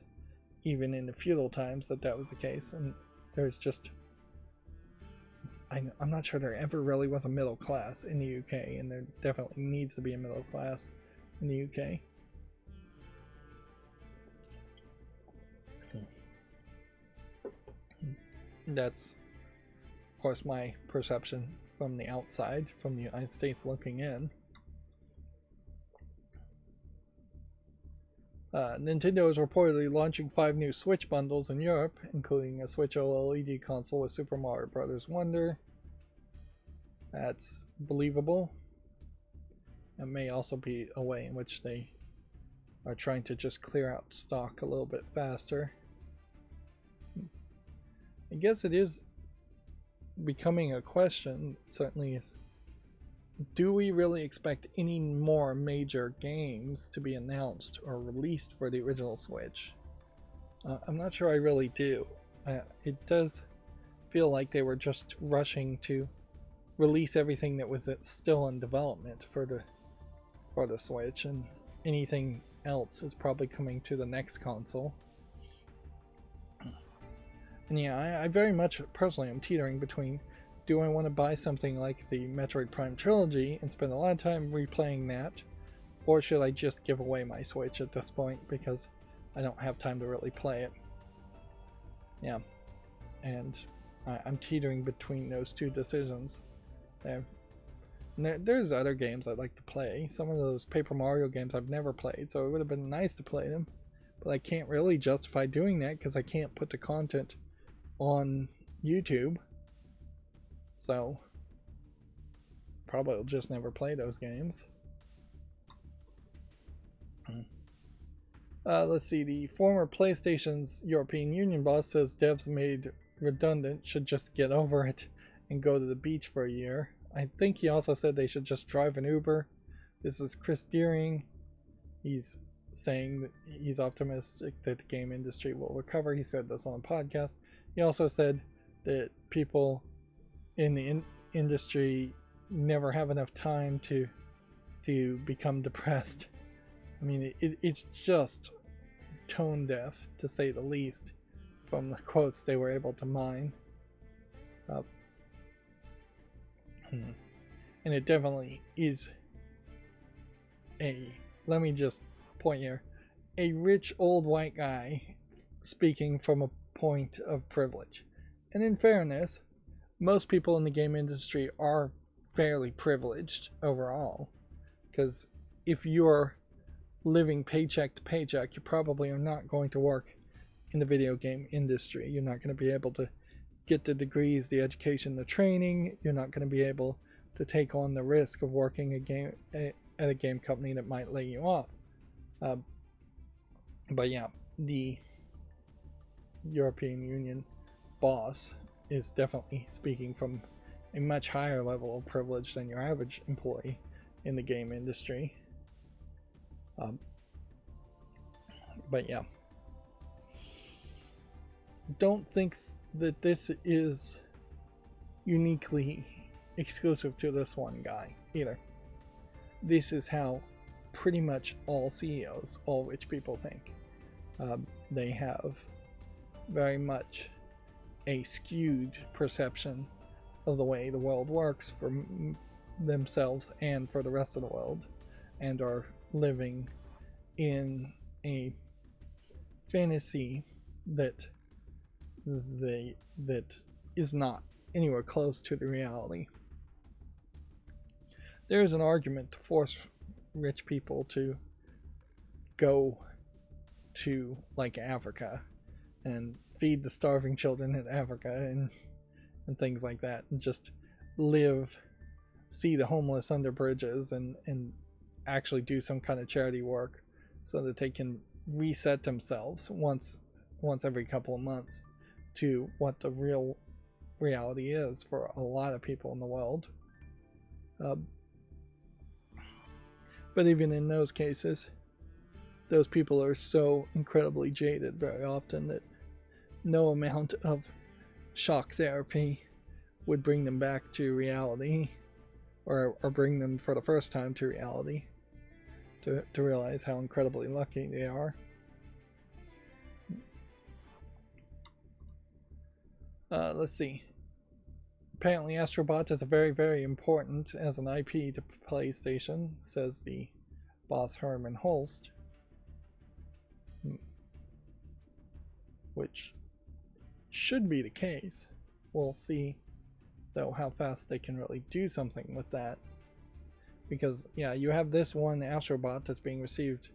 even in the feudal times that was the case. And there's just, I'm not sure there ever really was a middle class in the UK, and there definitely needs to be a middle class in the UK. That's, of course, my perception from the outside, from the United States looking in. Nintendo is reportedly launching 5 new Switch bundles in Europe, including a Switch OLED console with Super Mario Bros. Wonder. That's believable. It may also be a way in which they are trying to just clear out stock a little bit faster. I guess it is becoming a question, certainly, is do we really expect any more major games to be announced or released for the original Switch? I'm not sure I really do. It does feel like they were just rushing to release everything that was still in development for the Switch, and anything else is probably coming to the next console. And yeah, I very much personally am teetering between, do I want to buy something like the Metroid Prime trilogy and spend a lot of time replaying that, or should I just give away my Switch at this point because I don't have time to really play it? Yeah, and I'm teetering between those two decisions. There's other games I'd like to play. Some of those Paper Mario games I've never played, so it would have been nice to play them, but I can't really justify doing that because I can't put the content on YouTube. So probably will just never play those games. Let's see, the former PlayStation's European Union boss says devs made redundant should just get over it and go to the beach for a year. I think he also said they should just drive an Uber. This is Chris Deering. He's saying that he's optimistic that the game industry will recover. He said this on a podcast. He also said that people in the industry never have enough time to become depressed. I mean, it's just tone deaf, to say the least, from the quotes they were able to mine. And it definitely is let me just point here, a rich old white guy speaking from a point of privilege. And in fairness, most people in the game industry are fairly privileged overall, because if you're living paycheck to paycheck, you probably are not going to work in the video game industry. You're not going to be able to get the degrees, the education, the training. You're not going to be able to take on the risk of working at a game company that might lay you off. But yeah, the European Union boss is definitely speaking from a much higher level of privilege than your average employee in the game industry. But yeah, don't think that this is uniquely exclusive to this one guy either. This is how pretty much all CEOs, all rich people think. They have very much a skewed perception of the way the world works for themselves and for the rest of the world, and are living in a fantasy that is not anywhere close to the reality. There is an argument to force rich people to go to like Africa and feed the starving children in Africa and things like that, and just see the homeless under bridges and actually do some kind of charity work so that they can reset themselves once every couple of months to what the real reality is for a lot of people in the world. But even in those cases, those people are so incredibly jaded very often that no amount of shock therapy would bring them back to reality, or bring them for the first time to reality, to realize how incredibly lucky they are. Let's see. Apparently Astrobot is very, very important as an IP to PlayStation, says the boss Herman Holst. Which should be the case. We'll see, though, how fast they can really do something with that. Because, yeah, you have this one Astrobot that's being received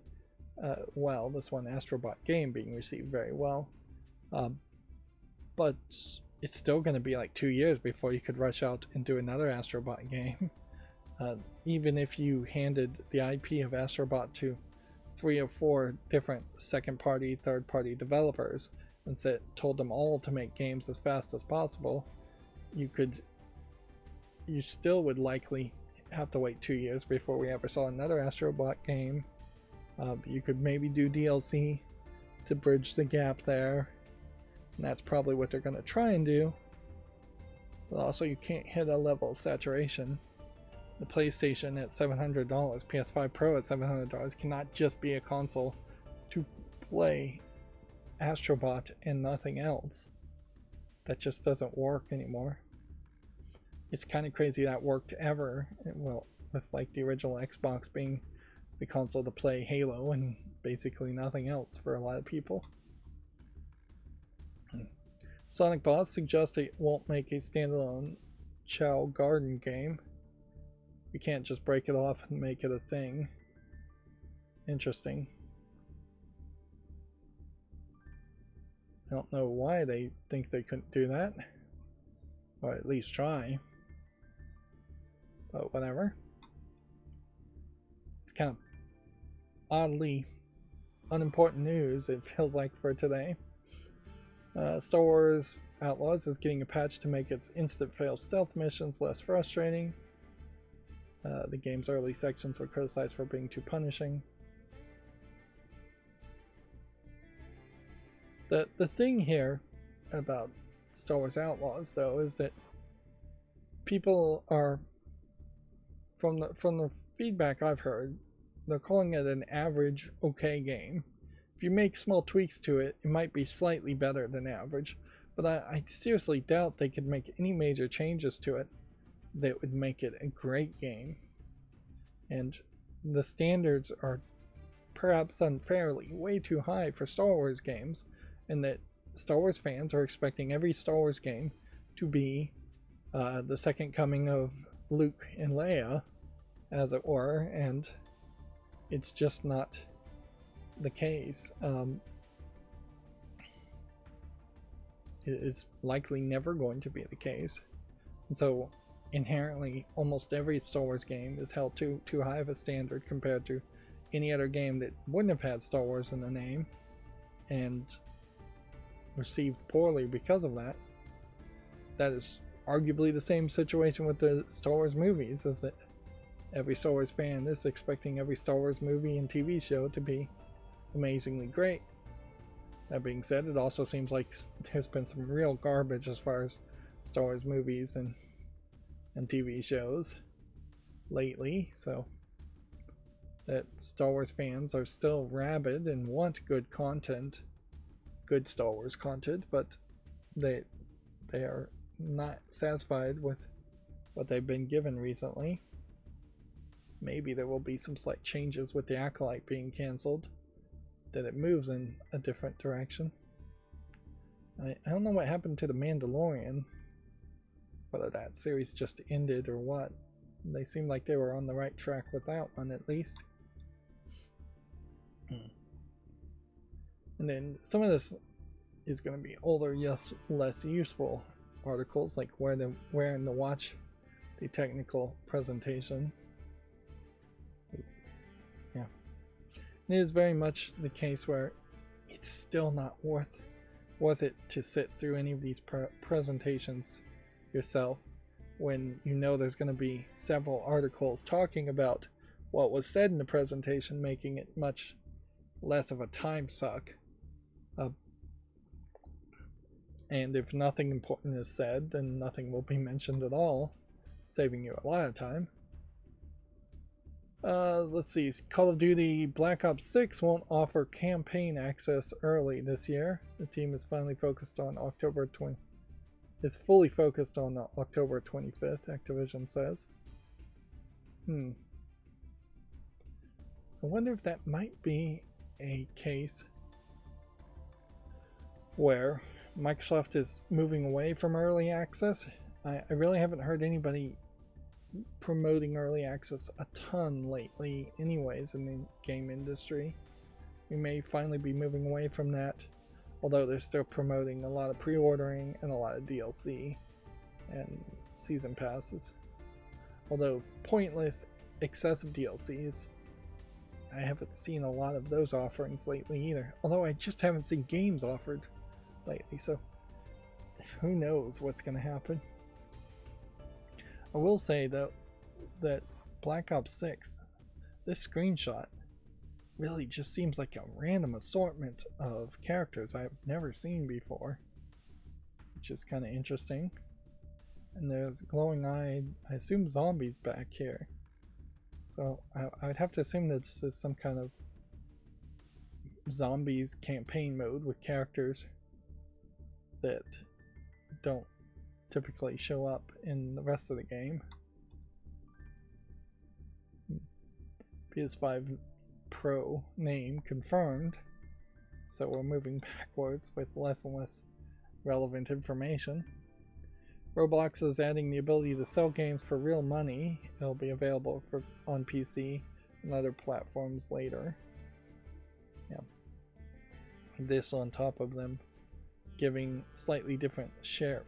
well, this one Astrobot game being received very well. But it's still going to be like 2 years before you could rush out and do another Astrobot game. Even if you handed the IP of Astrobot to 3 or 4 different second-party, third-party developers and told them all to make games as fast as possible, you still would likely have to wait 2 years before we ever saw another Astro Bot game. You could maybe do DLC to bridge the gap there, and that's probably what they're going to try and do. But also, you can't hit a level of saturation. The PlayStation at $700, PS5 Pro at $700 cannot just be a console to play Astro Bot and nothing else. That just doesn't work anymore. It's kind of crazy that worked ever. Well, with like the original Xbox being the console to play Halo and basically nothing else for a lot of people. Sonic Boss suggests it won't make a standalone Chow Garden game. You can't just break it off and make it a thing. Interesting. I don't know why they think they couldn't do that. Or at least try. But whatever. It's kind of oddly unimportant news, it feels like, for today. Star Wars Outlaws is getting a patch to make its instant fail stealth missions less frustrating. The game's early sections were criticized for being too punishing. The thing here about Star Wars Outlaws, though, is that people are, from the feedback I've heard, they're calling it an average okay game. If you make small tweaks to it, it might be slightly better than average, but I seriously doubt they could make any major changes to it that would make it a great game. And the standards are perhaps unfairly way too high for Star Wars games, and that Star Wars fans are expecting every Star Wars game to be the second coming of Luke and Leia, as it were, and it's just not the case. It's likely never going to be the case, and so inherently almost every Star Wars game is held too high of a standard compared to any other game that wouldn't have had Star Wars in the name and received poorly because of that. That is arguably the same situation with the Star Wars movies, is that every Star Wars fan is expecting every Star Wars movie and TV show to be amazingly great. That being said, it also seems like there's been some real garbage as far as Star Wars movies and TV shows lately, so that Star Wars fans are still rabid and want good content, good Star Wars content, but they are not satisfied with what they've been given recently. Maybe there will be some slight changes with the Acolyte being cancelled, that it moves in a different direction. I don't know what happened to The Mandalorian, whether that series just ended or what. They seemed like they were on the right track with that one, at least. And then some of this is going to be older, yes, less useful articles, like where in the watch the technical presentation. Yeah, it is very much the case where it's still not worth it to sit through any of these presentations yourself, when you know there's going to be several articles talking about what was said in the presentation, making it much less of a time suck. And if nothing important is said, then nothing will be mentioned at all, saving you a lot of time. Let's see, Call of Duty Black Ops 6 won't offer campaign access early this year. The team is fully focused on October 25th, Activision says. I wonder if that might be a case where Microsoft is moving away from early access. I really haven't heard anybody promoting early access a ton lately anyways in the game industry. We may finally be moving away from that, although they're still promoting a lot of pre-ordering and a lot of DLC and season passes. Although pointless, excessive DLCs, I haven't seen a lot of those offerings lately either. Although I just haven't seen games offered lately, so who knows what's going to happen. I will say though that Black Ops 6. This screenshot really just seems like a random assortment of characters I've never seen before, which is kind of interesting. And there's glowing-eyed, I assume zombies back here. So I would have to assume that this is some kind of zombies campaign mode with characters that don't typically show up in the rest of the game. PS5 Pro name confirmed, so we're moving backwards with less and less relevant information. Roblox is adding the ability to sell games for real money. It'll be available on PC and other platforms later. Yeah. This on top of them giving slightly different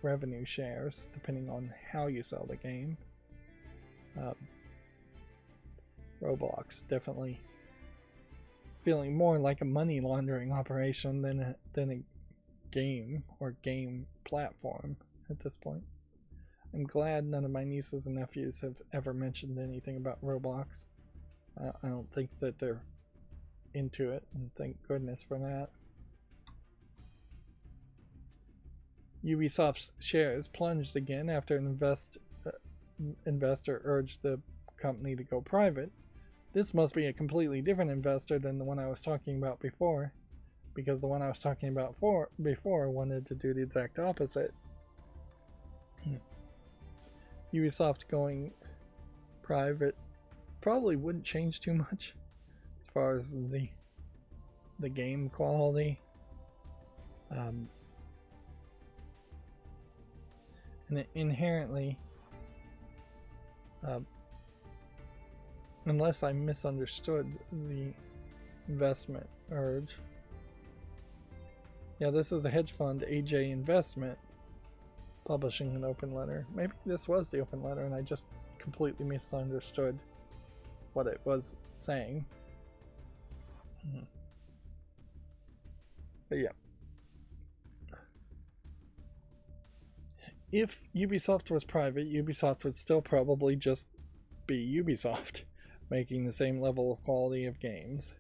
revenue shares depending on how you sell the game. Roblox definitely feeling more like a money laundering operation than a game or game platform at this point. I'm glad none of my nieces and nephews have ever mentioned anything about Roblox. I don't think that they're into it, and thank goodness for that. Ubisoft's shares plunged again after an investor urged the company to go private. This must be a completely different investor than the one I was talking about before, because the one I was talking about before wanted to do the exact opposite. Ubisoft going private probably wouldn't change too much as far as the game quality. And inherently, unless I misunderstood the investment urge. Yeah, this is a hedge fund, AJ Investment, publishing an open letter. Maybe this was the open letter and I just completely misunderstood what it was saying. But yeah. If Ubisoft was private, Ubisoft would still probably just be Ubisoft, making the same level of quality of games.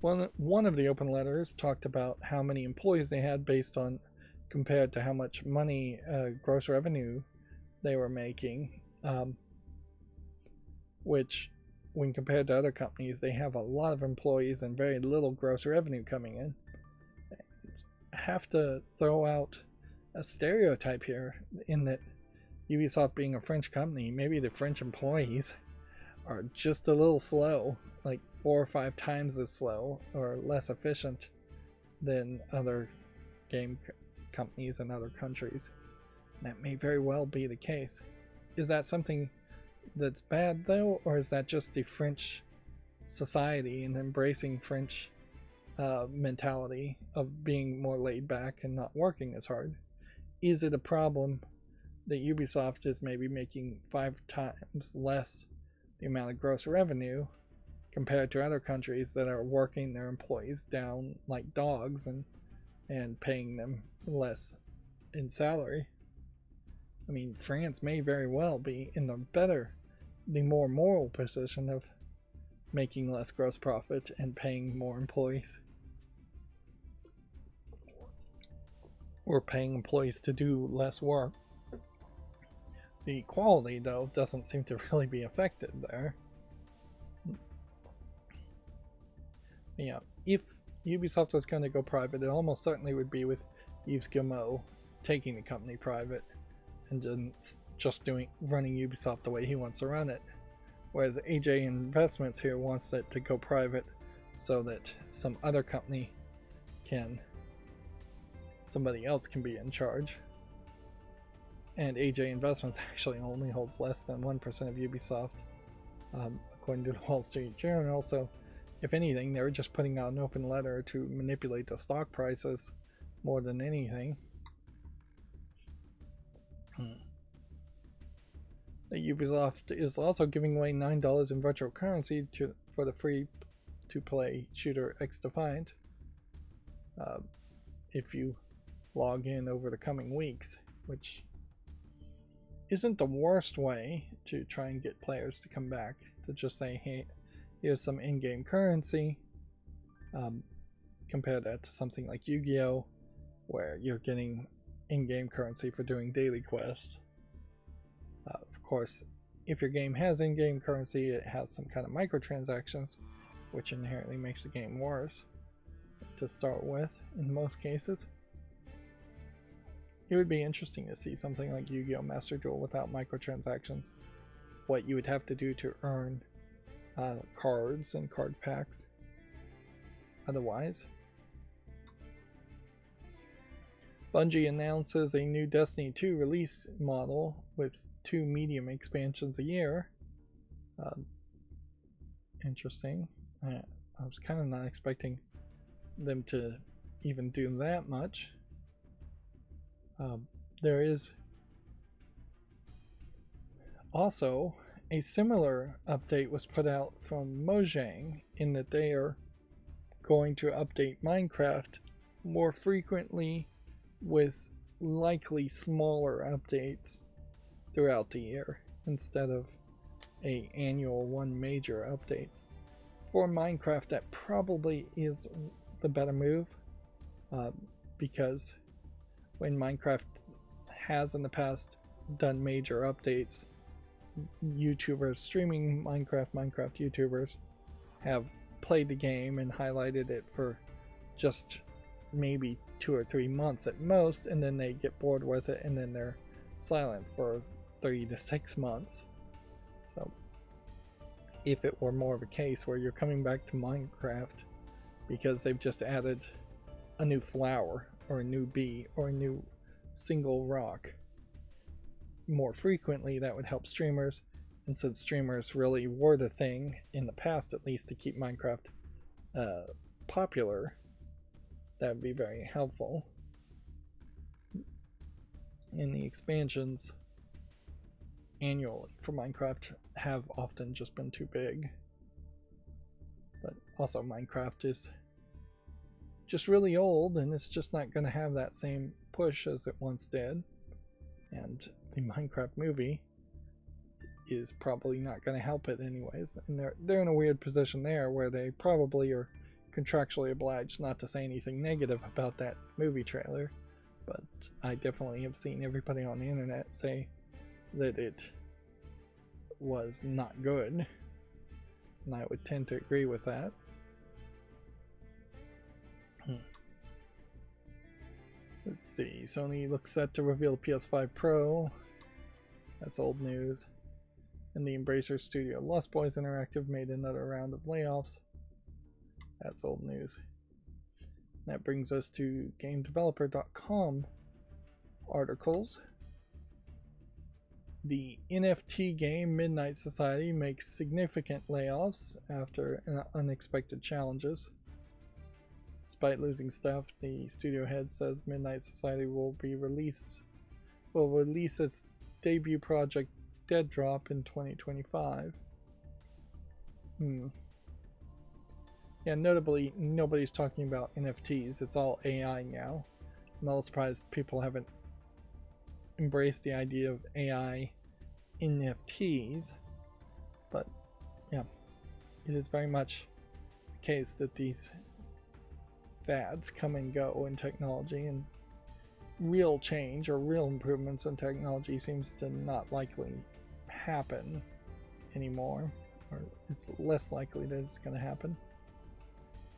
One of the open letters talked about how many employees they had based on compared to how much money gross revenue they were making, which when compared to other companies, they have a lot of employees and very little gross revenue coming in. I have to throw out a stereotype here in that Ubisoft being a French company, maybe the French employees are just a little slow, like 4 or 5 times as slow or less efficient than other game companies in other countries. That may very well be the case. Is that something that's bad though, or is that just the French society and embracing French mentality of being more laid back and not working as hard? Is it a problem that Ubisoft is maybe making 5 times less the amount of gross revenue compared to other countries that are working their employees down like dogs and paying them less in salary? I mean, France may very well be in the more moral position of making less gross profit and paying more employees, or paying employees to do less work. The quality, though, doesn't seem to really be affected there. Yeah, if Ubisoft was going to go private, it almost certainly would be with Yves Guillemot taking the company private and just running Ubisoft the way he wants to run it. Whereas AJ Investments here wants it to go private so that somebody else can be in charge. And AJ Investments actually only holds less than 1% of Ubisoft, according to the Wall Street Journal. So, if anything, they were just putting out an open letter to manipulate the stock prices more than anything. Ubisoft is also giving away $9 in virtual currency for the free-to-play shooter X Defiant if you log in over the coming weeks, which isn't the worst way to try and get players to come back, to just say, hey, here's some in-game currency. Compare that to something like Yu-Gi-Oh, where you're getting in-game currency for doing daily quests. Of course, if your game has in-game currency, it has some kind of microtransactions, which inherently makes the game worse to start with in most cases. It would be interesting to see something like Yu-Gi-Oh! Master Duel without microtransactions. What you would have to do to earn cards and card packs otherwise. Bungie announces a new Destiny 2 release model with 2 medium expansions a year. Interesting. I was kind of not expecting them to even do that much. There is also a similar update was put out from Mojang in that they are going to update Minecraft more frequently with likely smaller updates throughout the year instead of a annual one major update. For Minecraft, that probably is the better move, because when Minecraft has in the past done major updates, YouTubers streaming Minecraft YouTubers have played the game and highlighted it for just maybe 2 or 3 months at most, and then they get bored with it and then they're silent for 3 to 6 months. So if it were more of a case where you're coming back to Minecraft because they've just added a new flower or a new bee or a new single rock more frequently, that would help streamers. And since streamers really were the thing in the past, at least, to keep Minecraft popular, that would be very helpful. And the expansions annually for Minecraft have often just been too big. But also Minecraft is just really old, and it's just not going to have that same push as it once did. And the Minecraft movie is probably not going to help it anyways. And they're in a weird position there where they probably are contractually obliged not to say anything negative about that movie trailer. But I definitely have seen everybody on the internet say that it was not good. And I would tend to agree with that. Let's see, Sony looks set to reveal PS5 Pro. That's old news. And the Embracer studio Lost Boys Interactive made another round of layoffs. That's old news. That brings us to GameDeveloper.com articles. The NFT game Midnight Society makes significant layoffs after unexpected challenges. Despite losing staff, the studio head says Midnight Society will release its debut project Dead Drop in 2025. Yeah, notably, nobody's talking about NFTs. It's all AI now. I'm not surprised people haven't embraced the idea of AI NFTs. But yeah, it is very much the case that these fads come and go in technology, and real change or real improvements in technology seems to not likely happen anymore, or it's less likely that it's going to happen.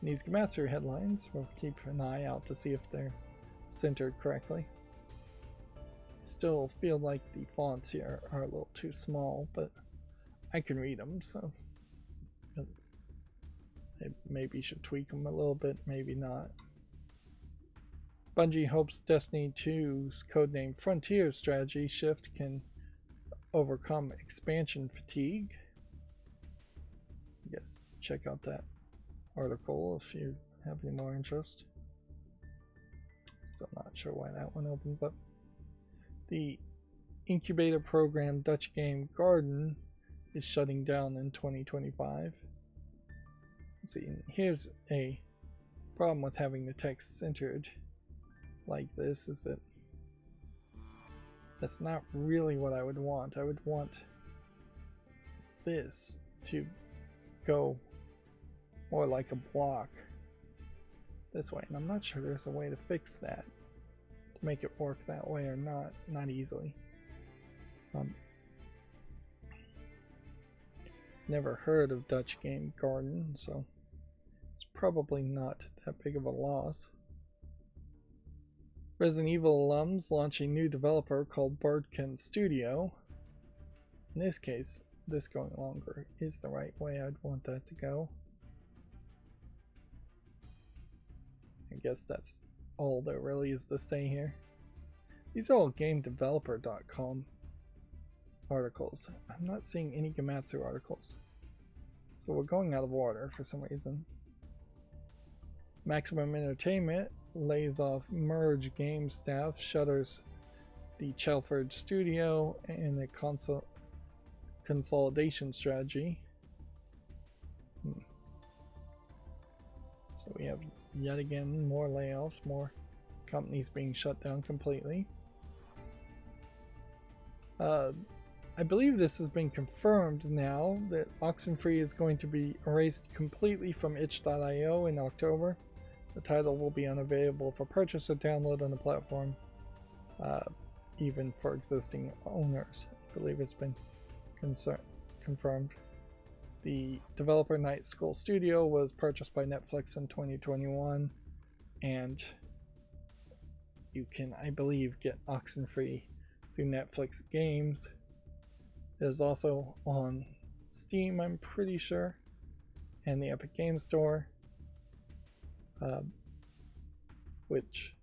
And these Gematsu headlines, we'll keep an eye out to see if they're centered correctly. Still feel like the fonts here are a little too small, but I can read them, so I maybe should tweak them a little bit, maybe not. Bungie hopes Destiny 2's codename Frontier strategy shift can overcome expansion fatigue. I guess check out that article if you have any more interest. Still not sure why that one opens up. The incubator program Dutch game Garden is shutting down in 2025. Let's see, here's a problem with having the text centered like this, is that That's not really what I would want. I would want this to go more like a block this way, and I'm not sure there's a way to fix that, to make it work that way or not easily. Never heard of Dutch Game Garden, so it's probably not that big of a loss. Resident Evil alums launch a new developer called Birdkin Studio. In this case, this going longer is the right way I'd want that to go. I guess that's all there really is to say here. These are all GameDeveloper.com articles. I'm not seeing any Gematsu articles. So we're going out of order for some reason. Maximum Entertainment lays off Merge Game staff, shutters the Chelford studio, and a consolidation strategy. So we have yet again more layoffs, more companies being shut down completely. I believe this has been confirmed now that Oxenfree is going to be erased completely from itch.io in October. The title will be unavailable for purchase or download on the platform, even for existing owners. I believe it's been confirmed. The developer Night School Studio was purchased by Netflix in 2021, and you can, I believe, get Oxenfree through Netflix Games. It is also on Steam, I'm pretty sure, and the Epic Game Store, which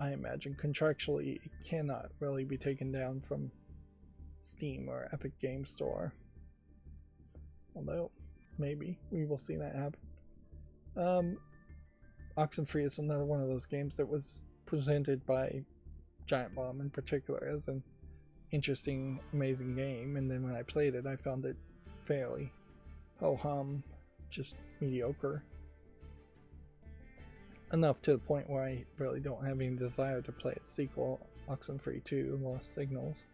I imagine contractually it cannot really be taken down from Steam or Epic Game Store. Although, maybe we will see that happen. Oxenfree is another one of those games that was presented by Giant Bomb in particular as an interesting, amazing game, and then when I played it, I found it fairly ho-hum, just mediocre. Enough to the point where I really don't have any desire to play its sequel, Oxenfree 2 Lost Signals.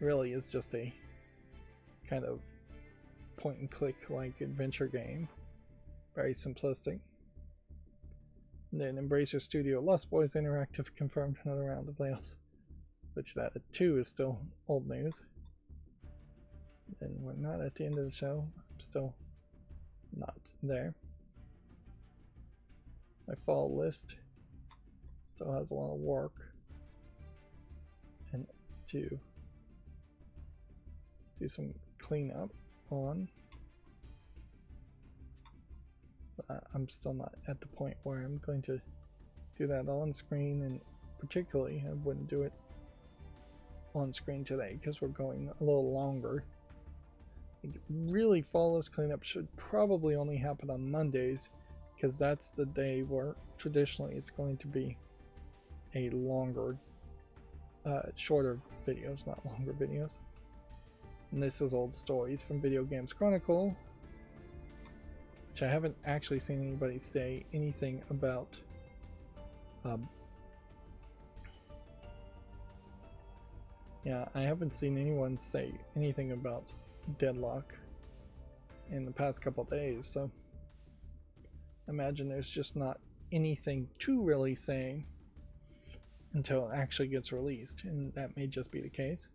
Really is just a kind of point and click like adventure game. Very simplistic. And then Embracer Studio Lost Boys Interactive confirmed another round of layoffs, which that too is still old news. And we're not at the end of the show. I'm still not there. My fall list still has a lot of work and to do some cleanup on. But I'm still not at the point where I'm going to do that on screen, and particularly I wouldn't do it on screen today because we're going a little longer. Really, fall list cleanup should probably only happen on Mondays, because that's the day where traditionally it's going to be a longer, shorter videos, not longer videos. And this is Old Stories from Video Games Chronicle, which I haven't actually seen anybody say anything about. Yeah, I haven't seen anyone say anything about Deadlock in the past couple days, so I imagine there's just not anything to really say until it actually gets released, and that may just be the case.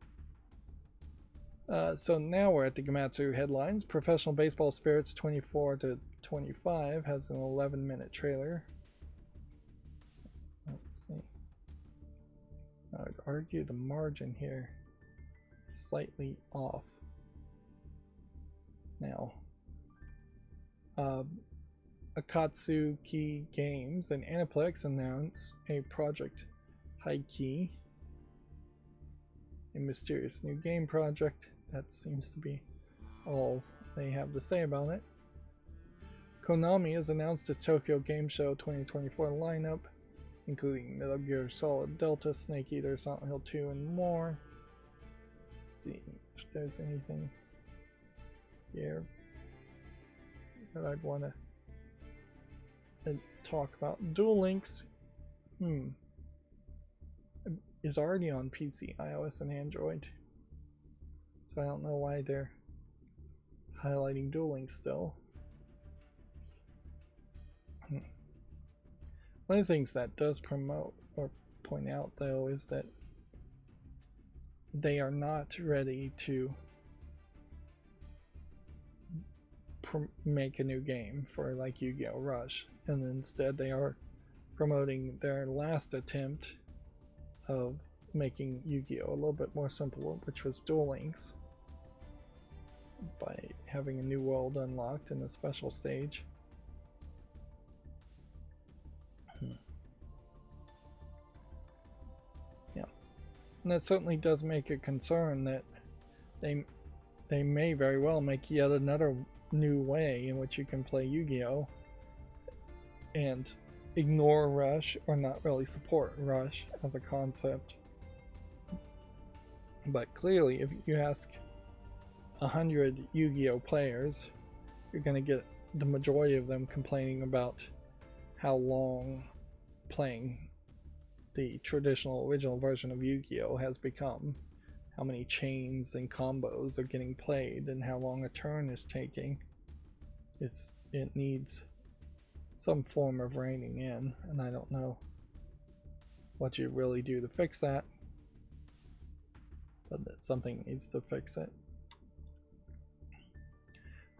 So now we're at the Gematsu headlines. Professional Baseball Spirits 24-25 has an 11-minute trailer. Let's see. I would argue the margin here is slightly off. Now, Akatsuki Games and Aniplex announce a Project High-Key, a mysterious new game project. That seems to be all they have to say about it. Konami has announced its Tokyo Game Show 2024 lineup, including Metal Gear Solid Delta, Snake Eater, Silent Hill 2, and more. Let's see if there's anything here that I'd want to talk about. Duel Links. is already on PC, iOS, and Android. So I don't know why they're highlighting Duel Links still. One of the things that does promote or point out though is that they are not ready to make a new game for like Yu-Gi-Oh! Rush, and instead they are promoting their last attempt of making Yu-Gi-Oh! A little bit more simple, which was Duel Links, by having a new world unlocked in a special stage. Yeah, and that certainly does make a concern that they may very well make yet another new way in which you can play Yu-Gi-Oh! And ignore Rush, or not really support Rush as a concept. But clearly, if you ask 100 Yu-Gi-Oh! Players, you're going to get the majority of them complaining about how long playing the traditional original version of Yu-Gi-Oh! Has become, how many chains and combos are getting played, and how long a turn is taking. It needs some form of reining in, and I don't know what you really do to fix that, but something needs to fix it.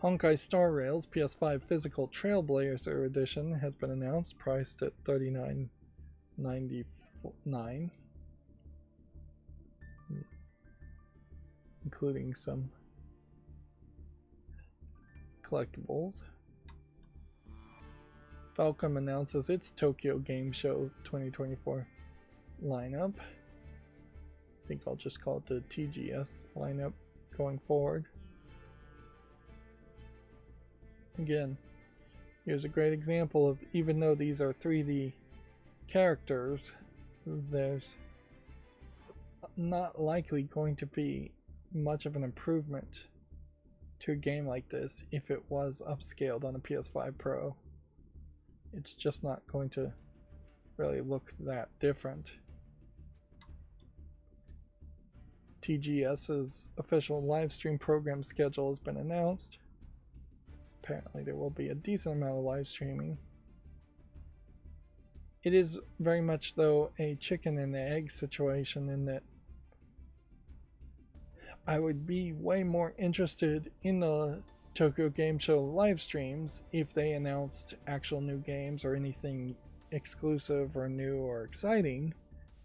Honkai Star Rail's PS5 Physical Trailblazer Edition has been announced, priced at $39.99, including some collectibles. Falcom announces its Tokyo Game Show 2024 lineup. I think I'll just call it the TGS lineup going forward. Again, here's a great example of, even though these are 3D characters, there's not likely going to be much of an improvement to a game like this if it was upscaled on a PS5 Pro. It's just not going to really look that different. TGS's official live stream program schedule has been announced. Apparently there will be a decent amount of live streaming. It is very much, though, a chicken and egg situation, in that I would be way more interested in the Tokyo Game Show live streams if they announced actual new games or anything exclusive or new or exciting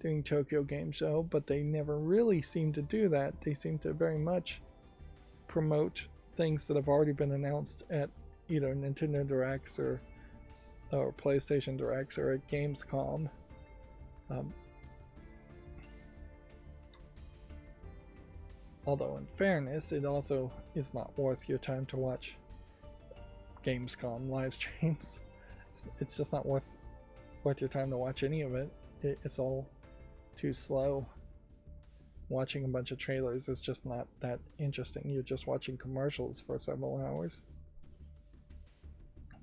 during Tokyo Game Show, but they never really seem to do that. They seem to very much promote things that have already been announced at either Nintendo Directs or PlayStation Directs or at Gamescom. Although in fairness, it also is not worth your time to watch Gamescom live streams. It's just not worth your time to watch any of it. It's all too slow. Watching a bunch of trailers is just not that interesting. You're just watching commercials for several hours.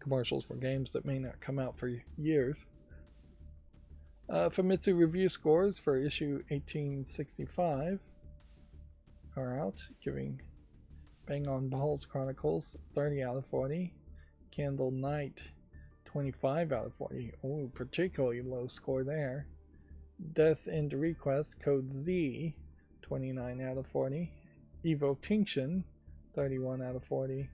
Commercials for games that may not come out for years. Famitsu review scores for issue 1865 are out, giving Bang on Balls Chronicles 30 out of 40, Candle Knight 25 out of 40. Oh, particularly low score there. Death End Request Code Z 29 out of 40, Evo Tinction 31 out of 40,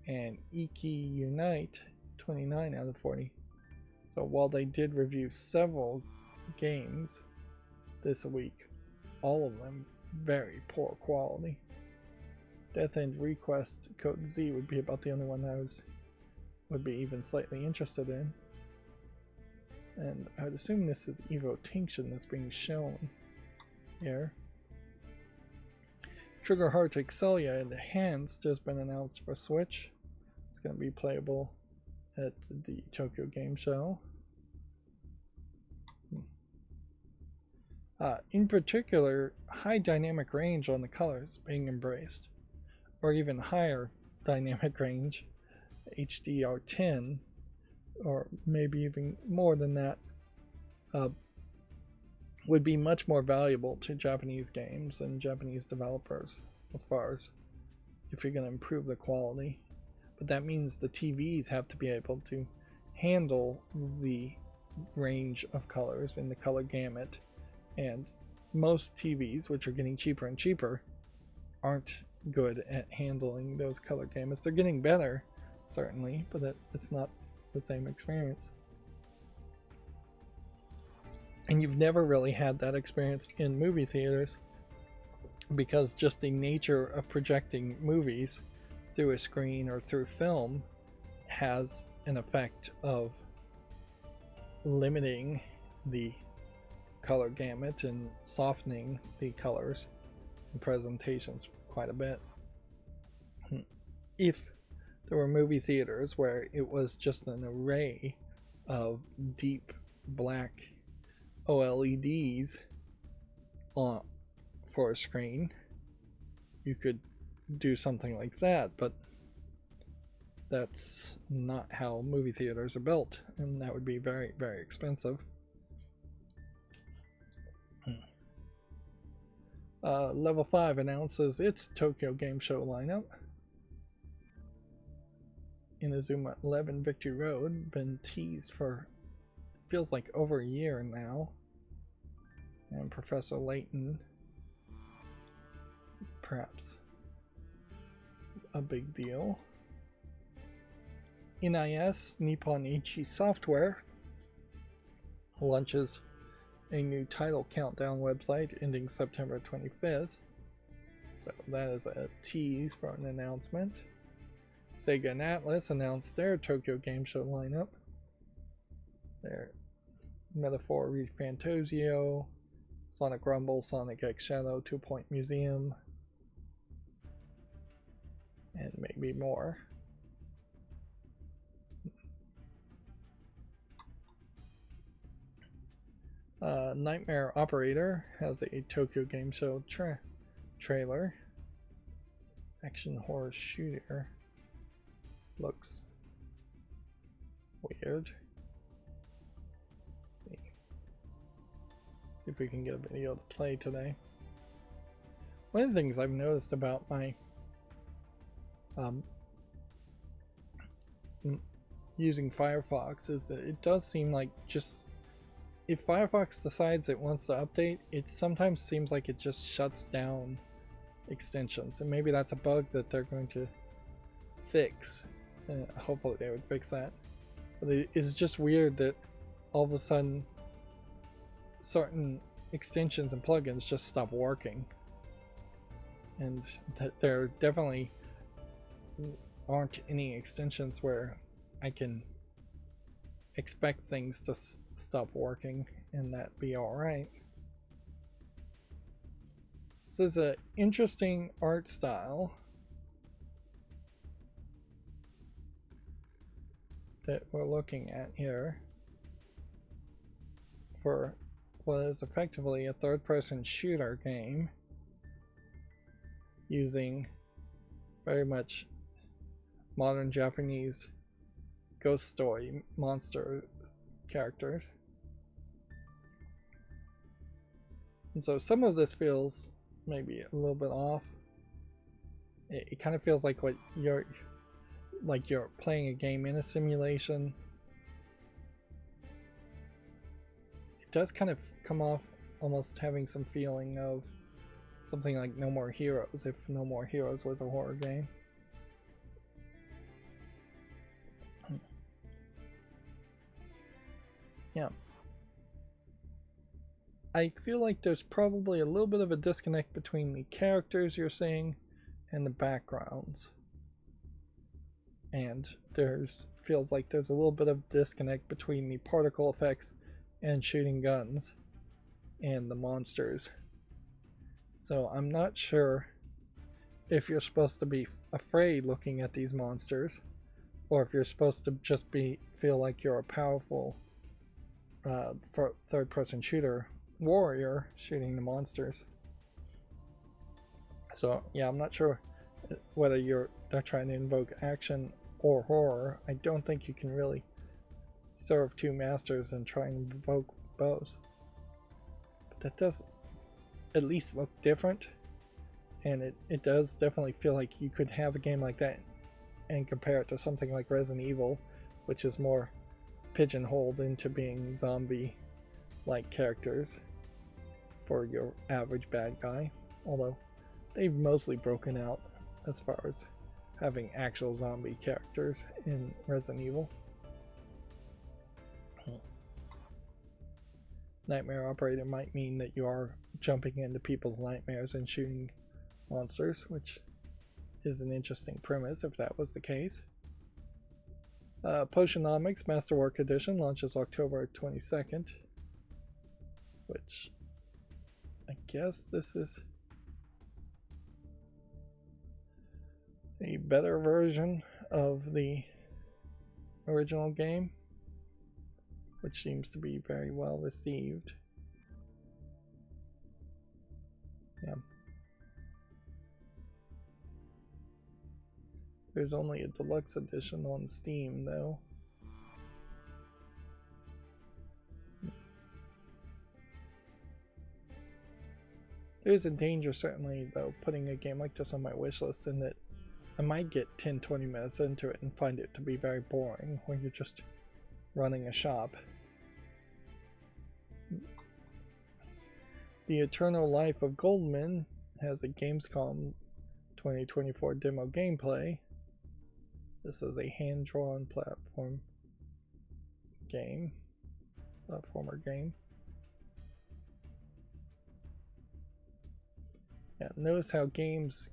and Iki Unite 29 out of 40. So while they did review several games this week, all of them very poor quality. Death End Request Code Z would be about the only one I would be even slightly interested in. And I'd assume this is Evo Tinction that's being shown here. Trigger Heart Excelia Enhanced has been announced for Switch. It's going to be playable at the Tokyo Game Show. In particular, high dynamic range on the colors being embraced, or even higher dynamic range, HDR10, or maybe even more than that, would be much more valuable to Japanese games and Japanese developers as far as if you're going to improve the quality. But that means the TVs have to be able to handle the range of colors in the color gamut, and most TVs, which are getting cheaper and cheaper, aren't good at handling those color gamuts. They're getting better, certainly, but it's not the same experience. And you've never really had that experience in movie theaters, because just the nature of projecting movies through a screen or through film has an effect of limiting the color gamut and softening the colors and presentations quite a bit. If there were movie theaters where it was just an array of deep black OLEDs for a screen, you could do something like that, but that's not how movie theaters are built, and that would be very, very expensive. Level 5 announces its Tokyo Game Show lineup. Inazuma 11 Victory Road, been teased for, feels like over a year now. And Professor Layton, perhaps a big deal. NIS, Nippon Ichi Software, launches a new title countdown website ending September 25th. So that is a tease for an announcement. Sega and Atlas announced their Tokyo Game Show lineup. Their Metaphor ReFantazio, Sonic Rumble, Sonic X Shadow, 2 Point Museum, and maybe more. Nightmare Operator has a Tokyo Game Show trailer. Action horror shooter. Looks weird. Let's see. See if we can get a video to play today. One of the things I've noticed about my using Firefox is that it does seem like just if Firefox decides it wants to update, it sometimes seems like it just shuts down extensions, and maybe that's a bug that they're going to fix. Hopefully they would fix that. But it's just weird that all of a sudden certain extensions and plugins just stop working, and there definitely aren't any extensions where I can expect things to stop working and that be alright. This is an interesting art style that we're looking at here for what is effectively a third-person shooter game using very much modern Japanese ghost story monster characters. And so some of this feels maybe a little bit off. It kind of feels like what you're playing a game in a simulation. It does kind of come off almost having some feeling of something like No More Heroes, if No More Heroes was a horror game. Yeah. I feel like there's probably a little bit of a disconnect between the characters you're seeing and the backgrounds. And feels like there's a little bit of disconnect between the particle effects and shooting guns and the monsters. So I'm not sure if you're supposed to be afraid looking at these monsters, or if you're supposed to just feel like you're a powerful third-person shooter warrior shooting the monsters. So yeah, I'm not sure whether they're trying to invoke action or horror. I don't think you can really serve two masters and try and invoke both. But that does at least look different, and it does definitely feel like you could have a game like that and compare it to something like Resident Evil, which is more pigeonholed into being zombie-like characters for your average bad guy, although they've mostly broken out as far as having actual zombie characters in Resident Evil. Nightmare Operator might mean that you are jumping into people's nightmares and shooting monsters, which is an interesting premise if that was the case. Potionomics Masterwork Edition launches October 22nd, which I guess this is a better version of the original game, which seems to be very well received. Yeah. There's only a deluxe edition on Steam, though. There's a danger, certainly, though, putting a game like this on my wishlist, in that I might get 10-20 minutes into it and find it to be very boring, when you're just running a shop. The Eternal Life of Goldman has a Gamescom 2024 demo gameplay. This is a hand-drawn platformer game. Yeah, notice how games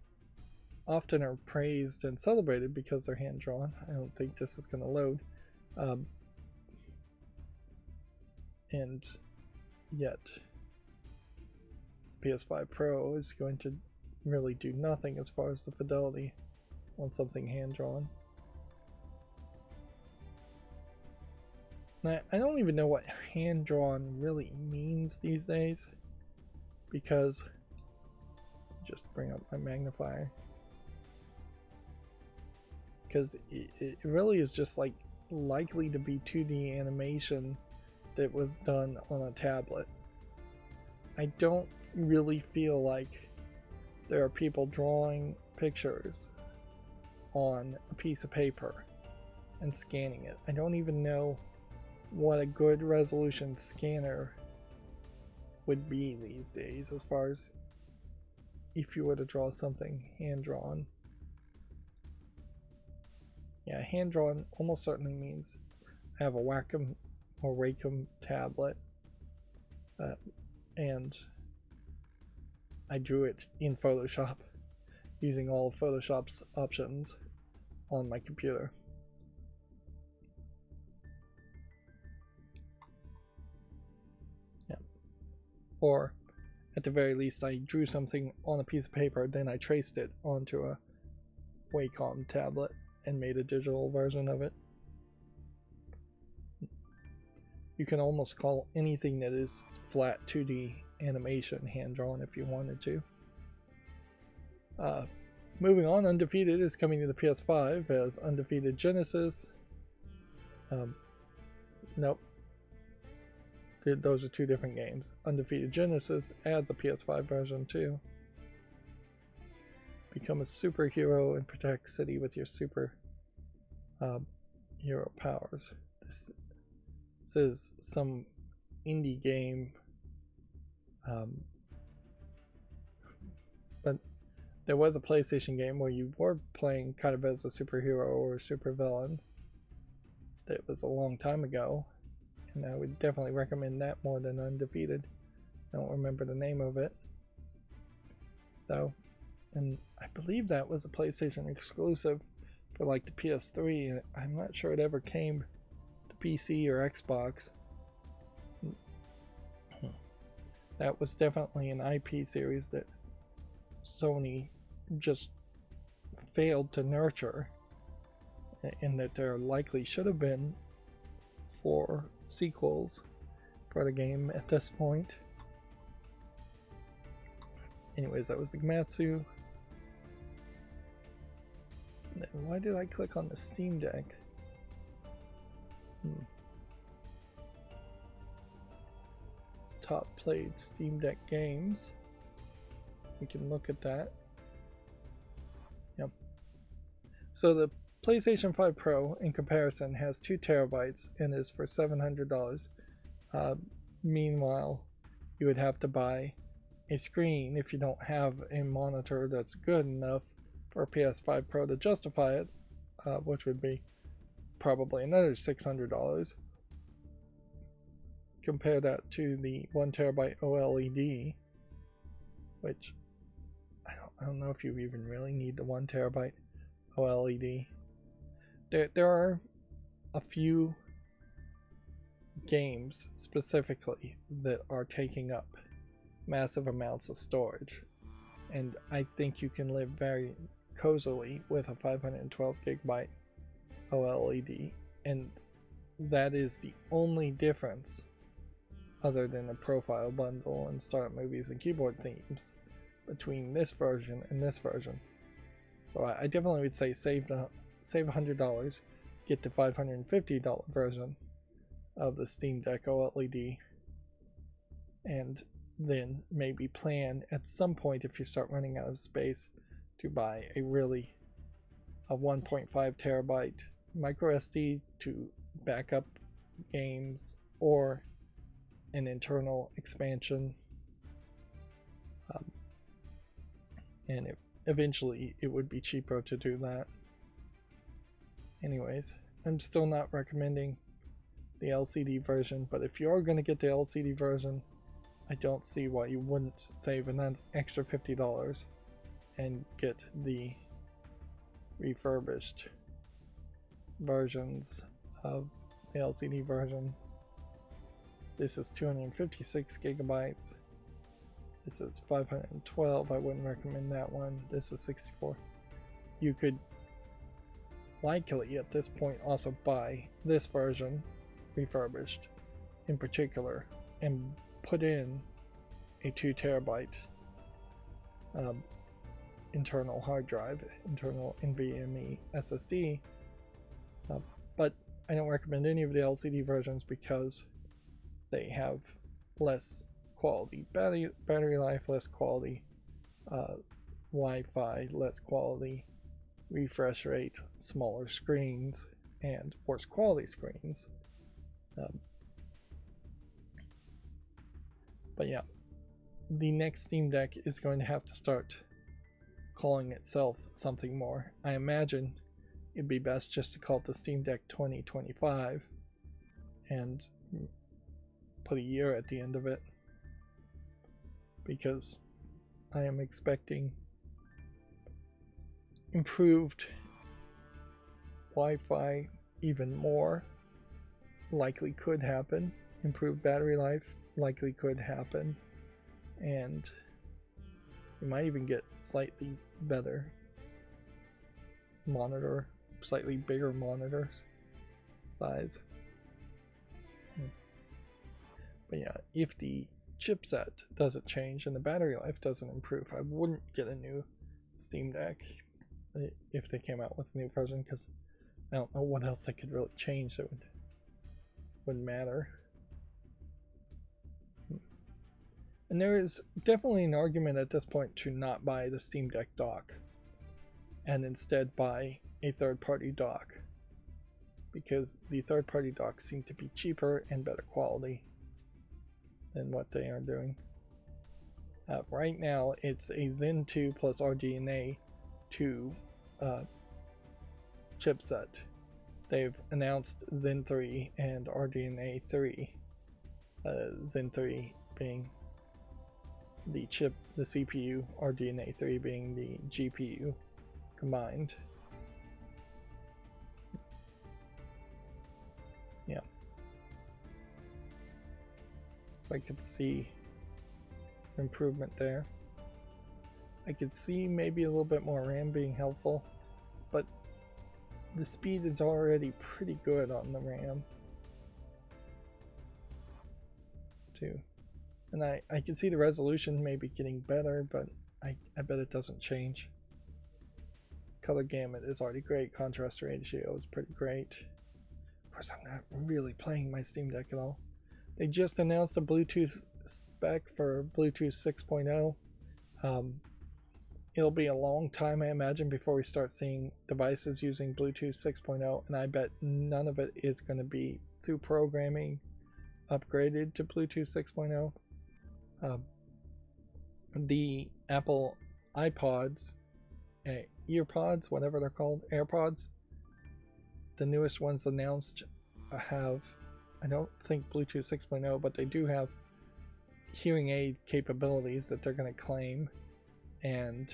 often are praised and celebrated because they're hand-drawn. I don't think this is going to load. And yet, PS5 Pro is going to really do nothing as far as the fidelity on something hand-drawn. Now, I don't even know what hand-drawn really means these days, because just bring up my magnifier, because it really is just like likely to be 2D animation that was done on a tablet. I don't really feel like there are people drawing pictures on a piece of paper and scanning it. I don't even know what a good resolution scanner would be these days, as far as if you were to draw something hand-drawn. Yeah, hand-drawn almost certainly means I have a Wacom or Wacom tablet, and I drew it in Photoshop using all of Photoshop's options on my computer. Yeah. Or at the very least, I drew something on a piece of paper, then I traced it onto a Wacom tablet and made a digital version of it. You can almost call anything that is flat 2D animation hand-drawn if you wanted to. Moving on, Undefeated is coming to the PS5 as Undefeated Genesis. Nope. Those are two different games. Undefeated Genesis adds a PS5 version too. Become a superhero and protect city with your super hero powers. This is some indie game, but there was a PlayStation game where you were playing kind of as a superhero or a supervillain. That was a long time ago, and I would definitely recommend that more than Undefeated. I don't remember the name of it, though, and I believe that was a PlayStation exclusive for like the PS3, and I'm not sure it ever came to PC or Xbox. That was definitely an IP series that Sony just failed to nurture, in that there likely should have been 4 sequels for the game at this point. Anyways, that was the Gamatsu. Why did I click on the Steam Deck? top played Steam Deck games. We can look at that. Yep. So the PlayStation 5 Pro in comparison has 2 terabytes and is for $700. Meanwhile, you would have to buy a screen if you don't have a monitor that's good enough for a PS5 Pro to justify it, which would be probably another $600. Compare that to the 1 terabyte OLED, which I don't know if you even really need the 1 terabyte OLED. There are a few games specifically that are taking up massive amounts of storage, and I think you can live very cozily with a 512 gigabyte OLED, and that is the only difference other than a profile bundle and start movies and keyboard themes between this version and this version. So I definitely would say save $100, get the $550 version of the Steam Deck OLED, and then maybe plan at some point, if you start running out of space, to buy a 1.5 terabyte micro SD to back up games, or an internal expansion, and eventually it would be cheaper to do that. Anyways, I'm still not recommending the LCD version, but if you are going to get the LCD version, I don't see why you wouldn't save an extra $50 and get the refurbished versions of the LCD version. This is 256 gigabytes. This is 512. I wouldn't recommend that one. This is 64. You could likely at this point also buy this version refurbished in particular and put in a 2 terabyte internal hard drive, internal NVMe SSD, but I don't recommend any of the LCD versions because they have less quality battery life, less quality Wi-Fi, less quality refresh rate, smaller screens, and worse quality screens. But yeah, the next Steam Deck is going to have to start calling itself something more. I imagine it'd be best just to call it the Steam Deck 2025 and put a year at the end of it, because I am expecting improved Wi-Fi even more. Likely could happen. Improved battery life likely could happen, and you might even get slightly better monitor, slightly bigger monitor size. But yeah, if the chipset doesn't change and the battery life doesn't improve, I wouldn't get a new Steam Deck if they came out with a new version, because I don't know what else I could really change that wouldn't matter. And there is definitely an argument at this point to not buy the Steam Deck dock and instead buy a third-party dock, because the third-party docks seem to be cheaper and better quality than what they are doing. Right now it's a Zen 2 plus RDNA 2 chipset. They've announced Zen 3 and RDNA 3. Zen 3 being the chip, the CPU, RDNA 3 being the GPU combined. Yeah. So I could see improvement there. I could see maybe a little bit more RAM being helpful, but the speed is already pretty good on the RAM too. And I can see the resolution maybe getting better, but I bet it doesn't change. Color gamut is already great. Contrast ratio is pretty great. Of course, I'm not really playing my Steam Deck at all. They just announced a Bluetooth spec for Bluetooth 6.0. It'll be a long time, I imagine, before we start seeing devices using Bluetooth 6.0, and I bet none of it is going to be through programming upgraded to Bluetooth 6.0. The Apple iPods, EarPods, whatever they're called, AirPods, the newest ones announced have, I don't think Bluetooth 6.0, but they do have hearing aid capabilities that they're going to claim, and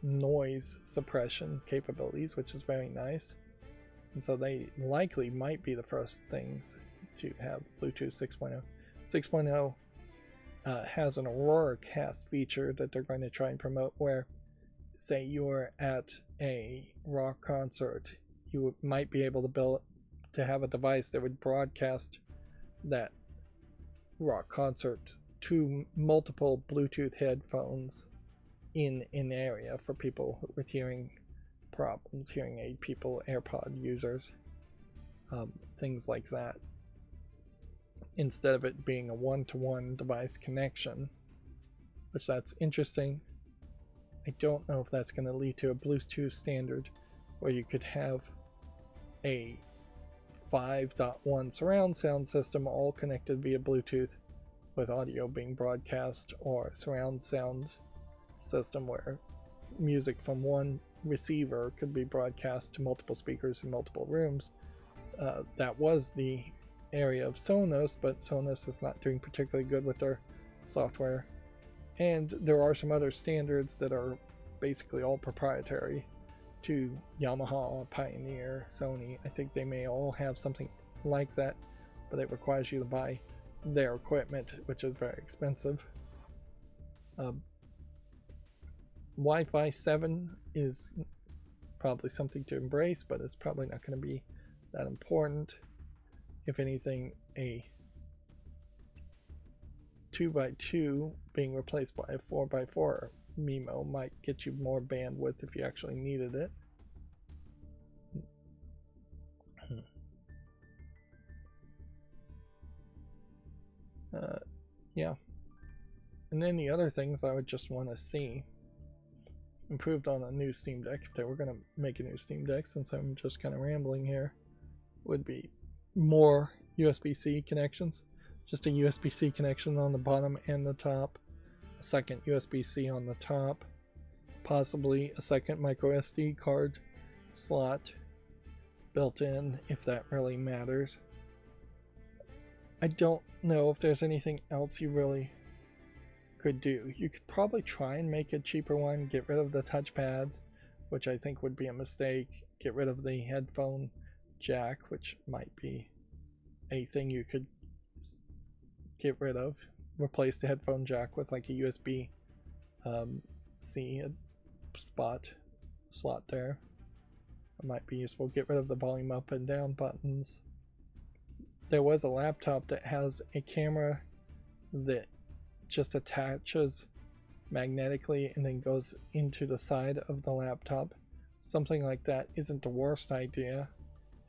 noise suppression capabilities, which is very nice. And so they likely might be the first things to have Bluetooth 6.0. 6.0 has an Aurora Cast feature that they're going to try and promote, where, say you're at a rock concert, you might be able to have a device that would broadcast that rock concert to multiple Bluetooth headphones in an area for people with hearing problems, hearing aid people, AirPod users, things like that, instead of it being a one-to-one device connection, which that's interesting. I don't know if that's going to lead to a Bluetooth standard where you could have a 5.1 surround sound system all connected via Bluetooth with audio being broadcast, or surround sound system where music from one receiver could be broadcast to multiple speakers in multiple rooms. That was the area of Sonos, but Sonos is not doing particularly good with their software. And there are some other standards that are basically all proprietary to Yamaha, Pioneer, Sony. I think they may all have something like that, but it requires you to buy their equipment, which is very expensive. Wi-Fi 7 is probably something to embrace, but it's probably not going to be that important. If anything, a 2x2 being replaced by a 4x4 MIMO might get you more bandwidth if you actually needed it. Yeah. And then the other things I would just want to see improved on a new Steam Deck, if they were going to make a new Steam Deck, since I'm just kind of rambling here, would be more USB-C connections. Just a USB-C connection on the bottom and the top, a second USB-C on the top, possibly a second micro SD card slot built in, if that really matters. I don't know if there's anything else you really could do. You could probably try and make a cheaper one, get rid of the touchpads, which I think would be a mistake, get rid of the headphone jack, which might be a thing you could get rid of, replace the headphone jack with like a USB C slot there. It might be useful. Get rid of the volume up and down buttons. There was a laptop that has a camera that just attaches magnetically and then goes into the side of the laptop. Something like that isn't the worst idea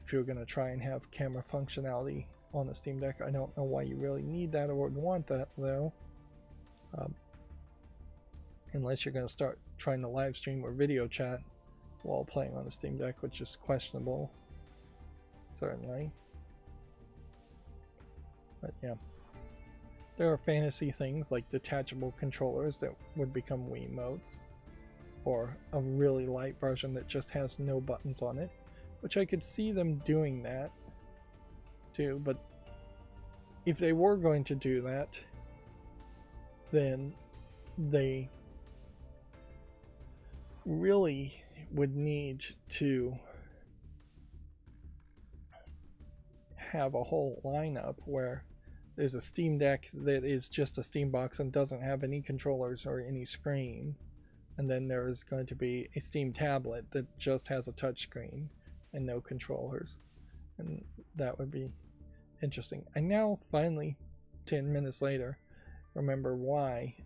if you're going to try and have camera functionality on a Steam Deck. I don't know why you really need that or would want that, though. Unless you're going to start trying to live stream or video chat while playing on a Steam Deck, which is questionable, certainly. But yeah, there are fantasy things like detachable controllers that would become Wiimotes, or a really light version that just has no buttons on it, which I could see them doing that too. But if they were going to do that, then they really would need to have a whole lineup where there's a Steam Deck that is just a Steam box and doesn't have any controllers or any screen, and then there's going to be a Steam tablet that just has a touch screen and no controllers, and that would be interesting. I now finally, 10 minutes later, remember why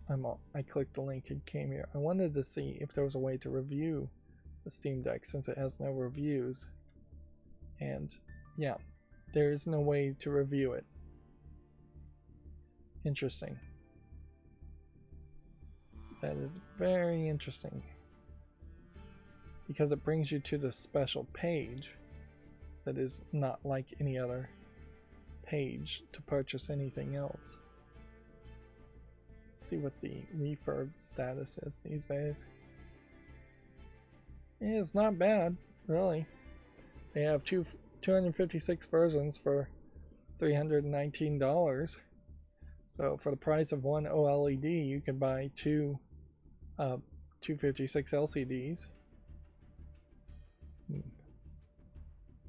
I clicked the link and came here. I wanted to see if there was a way to review the Steam Deck since it has no reviews, and yeah, there is no way to review it. interesting. That is very interesting. Because it brings you to this special page that is not like any other page to purchase anything else. Let's see what the refurb status is these days. Yeah, it's not bad, really. They have 256 versions for $319. So for the price of one OLED, you can buy two 256 LCDs.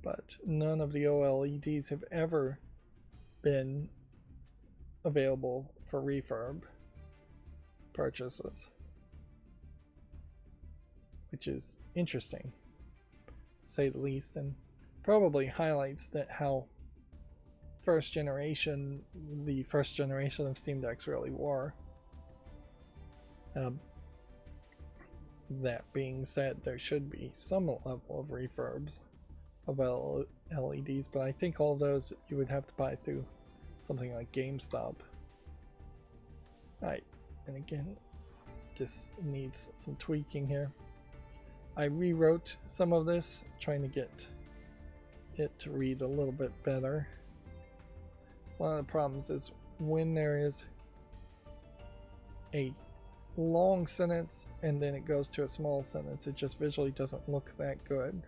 But none of the OLEDs have ever been available for refurb purchases, which is interesting to say the least, and probably highlights that how the first generation of Steam Decks really were. That being said, there should be some level of refurbs of LEDs, but I think all those you would have to buy through something like GameStop. Alright, and again, this needs some tweaking here. I rewrote some of this, trying to get it to read a little bit better. One of the problems is when there is a long sentence and then it goes to a small sentence, it just visually doesn't look that good.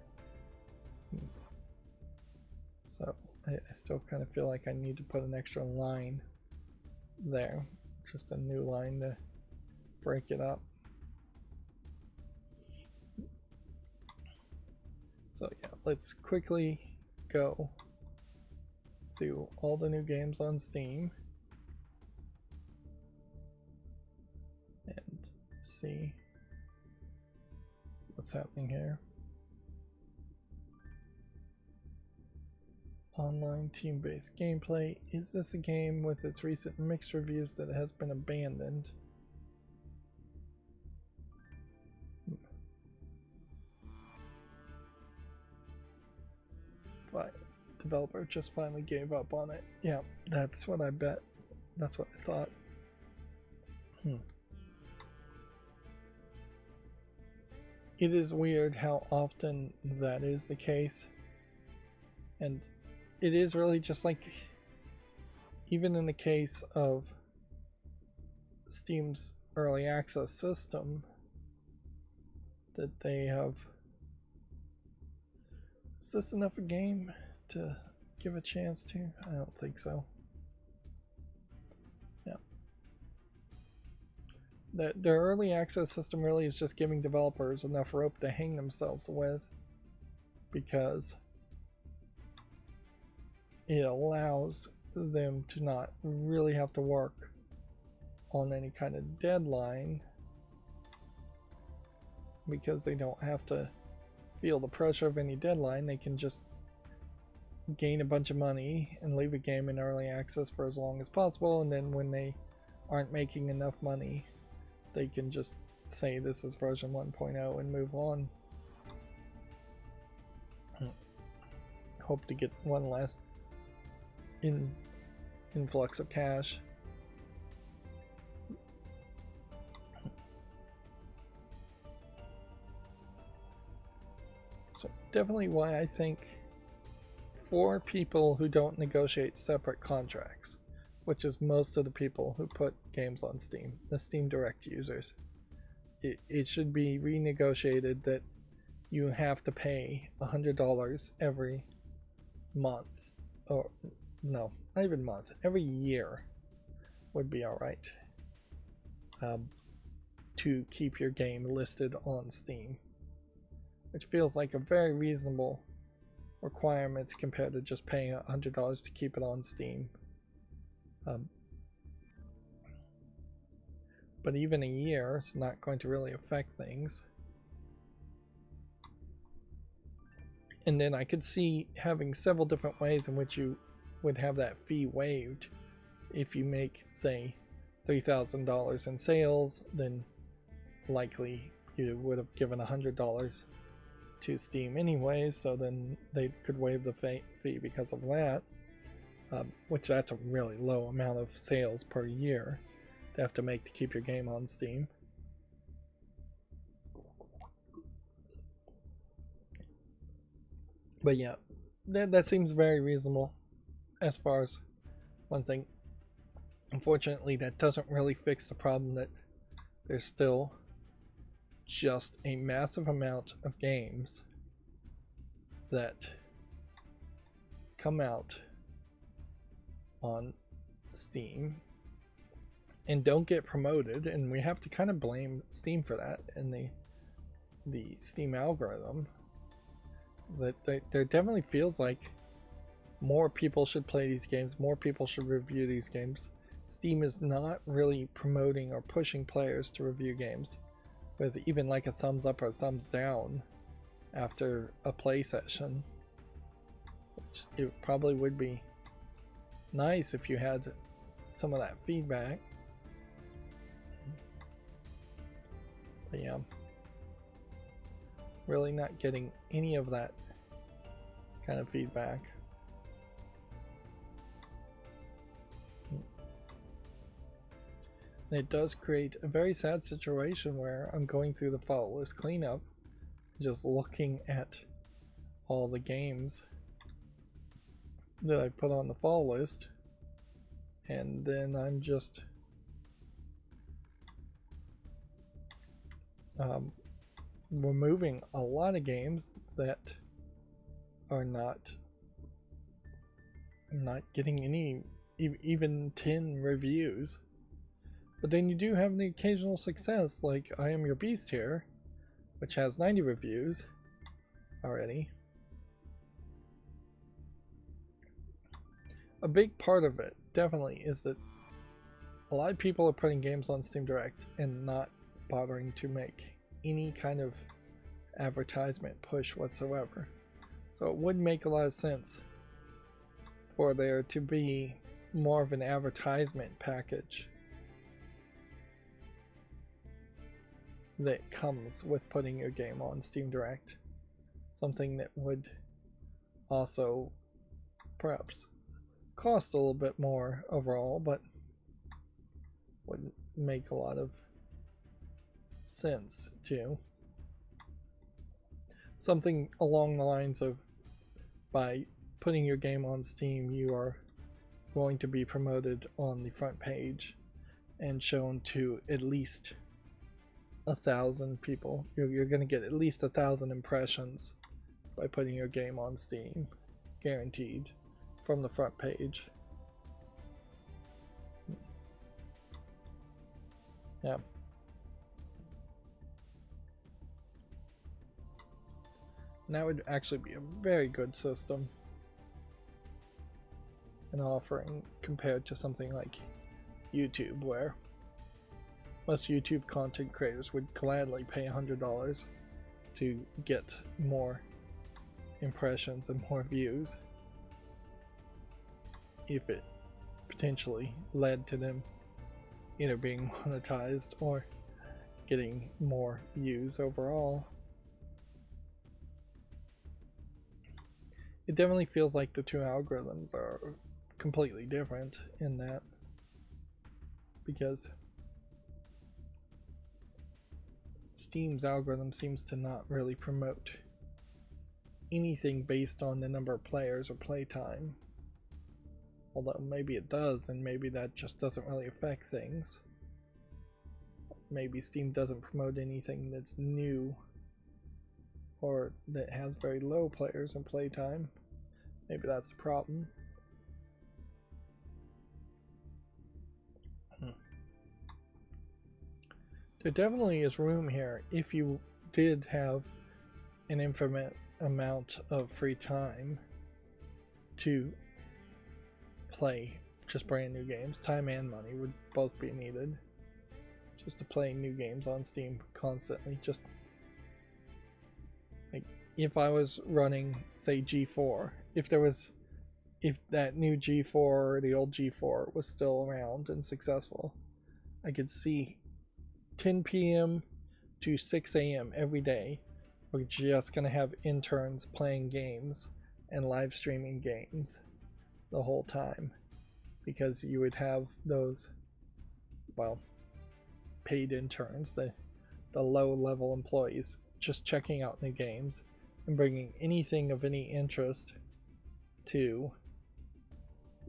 So I still kind of feel like I need to put an extra line there, just a new line to break it up. So yeah, let's quickly go through all the new games on Steam and see what's happening here. Online team-based gameplay. Is this a game with its recent mixed reviews that has been abandoned? Developer just finally gave up on it. Yeah, that's what I bet. That's what I thought. It is weird how often that is the case. And it is really just like, even in the case of Steam's early access system, that they have, is this enough a game to give a chance to? I don't think so. Yeah. Their early access system really is just giving developers enough rope to hang themselves with, because it allows them to not really have to work on any kind of deadline, because they don't have to feel the pressure of any deadline. They can just gain a bunch of money and leave a game in early access for as long as possible, and then when they aren't making enough money, they can just say this is version 1.0 and move on. Hope to get one last influx of cash. So definitely why I think for people who don't negotiate separate contracts, which is most of the people who put games on Steam, the Steam Direct users, it should be renegotiated that you have to pay $100 every month, or no, not even month, every year would be alright, to keep your game listed on Steam, which feels like a very reasonable requirement compared to just paying $100 to keep it on Steam. But even a year is not going to really affect things. And then I could see having several different ways in which you would have that fee waived. If you make, say, $3,000 in sales, then likely you would have given $100 to Steam anyway, so then they could waive the fee because of that. which that's a really low amount of sales per year to have to make to keep your game on Steam. But yeah, that seems very reasonable as far as one thing. Unfortunately, that doesn't really fix the problem that there's still just a massive amount of games that come out on Steam and don't get promoted, and we have to kind of blame Steam for that and the Steam algorithm. That there definitely feels like more people should play these games, more people should review these games. Steam is not really promoting or pushing players to review games with even like a thumbs up or thumbs down after a play session, which it probably would be nice if you had some of that feedback. But yeah, really not getting any of that kind of feedback. And it does create a very sad situation where I'm going through the follow list cleanup, just looking at all the games that I put on the follow list, and then I'm just removing a lot of games that are not getting any even 10 reviews. But then you do have the occasional success, like I Am Your Beast here, which has 90 reviews already. A big part of it definitely is that a lot of people are putting games on Steam Direct and not bothering to make any kind of advertisement push whatsoever. So it would make a lot of sense for there to be more of an advertisement package that comes with putting your game on Steam Direct. Something that would also perhaps cost a little bit more overall, but would make a lot of sense too. Something along the lines of, by putting your game on Steam, you are going to be promoted on the front page and shown to at least 1,000 people. You're going to get at least 1,000 impressions by putting your game on Steam, guaranteed, from the front page. Yeah. And that would actually be a very good system and offering compared to something like YouTube, where most YouTube content creators would gladly pay $100 to get more impressions and more views if it potentially led to them either being monetized or getting more views overall. It definitely feels like the two algorithms are completely different in that, because Steam's algorithm seems to not really promote anything based on the number of players or playtime. Although maybe it does, and maybe that just doesn't really affect things. Maybe Steam doesn't promote anything that's new or that has very low players and playtime. Maybe that's the problem. There definitely is room here if you did have an infinite amount of free time to play just brand new games. Time and money would both be needed just to play new games on Steam constantly. Just like if I was running, say, G4, if that new G4 or the old G4 was still around and successful, I could see 10 p.m. to 6 a.m. every day, we're just going to have interns playing games and live streaming games the whole time, because you would have those, well, paid interns, the low level employees, just checking out new games and bringing anything of any interest to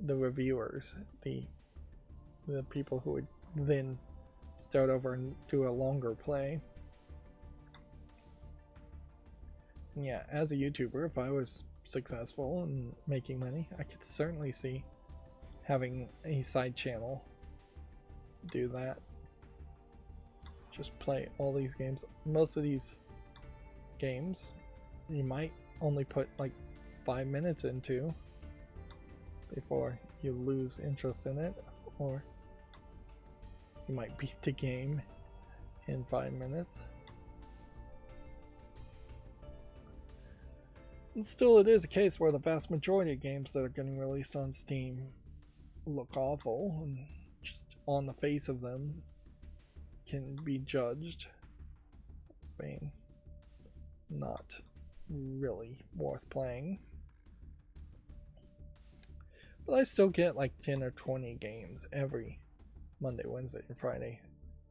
the reviewers, the people who would then start over and do a longer play. And yeah, as a YouTuber, if I was successful and making money, I could certainly see having a side channel do that. Just play all these games. Most of these games you might only put like 5 minutes into before you lose interest in it, or you might beat the game in 5 minutes. And still, it is a case where the vast majority of games that are getting released on Steam look awful, and just on the face of them can be judged as being not really worth playing. But I still get like 10 or 20 games every Monday, Wednesday, and Friday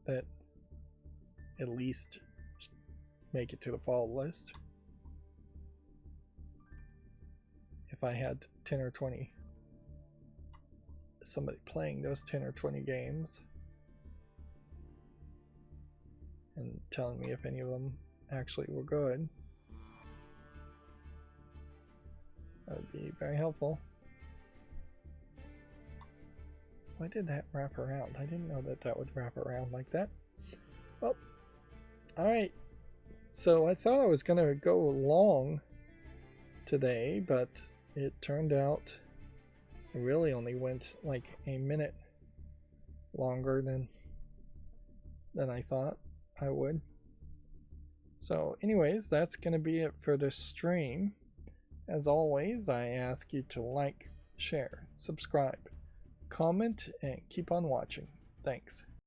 that at least make it to the fall list. If I had 10 or 20, somebody playing those 10 or 20 games and telling me if any of them actually were good, that would be very helpful. Why did that wrap around? I didn't know that that would wrap around like that. Well, alright. So I thought I was going to go long today, but it turned out it really only went like a minute longer than I thought I would. So anyways, that's going to be it for this stream. As always, I ask you to like, share, subscribe, comment, and keep on watching. Thanks.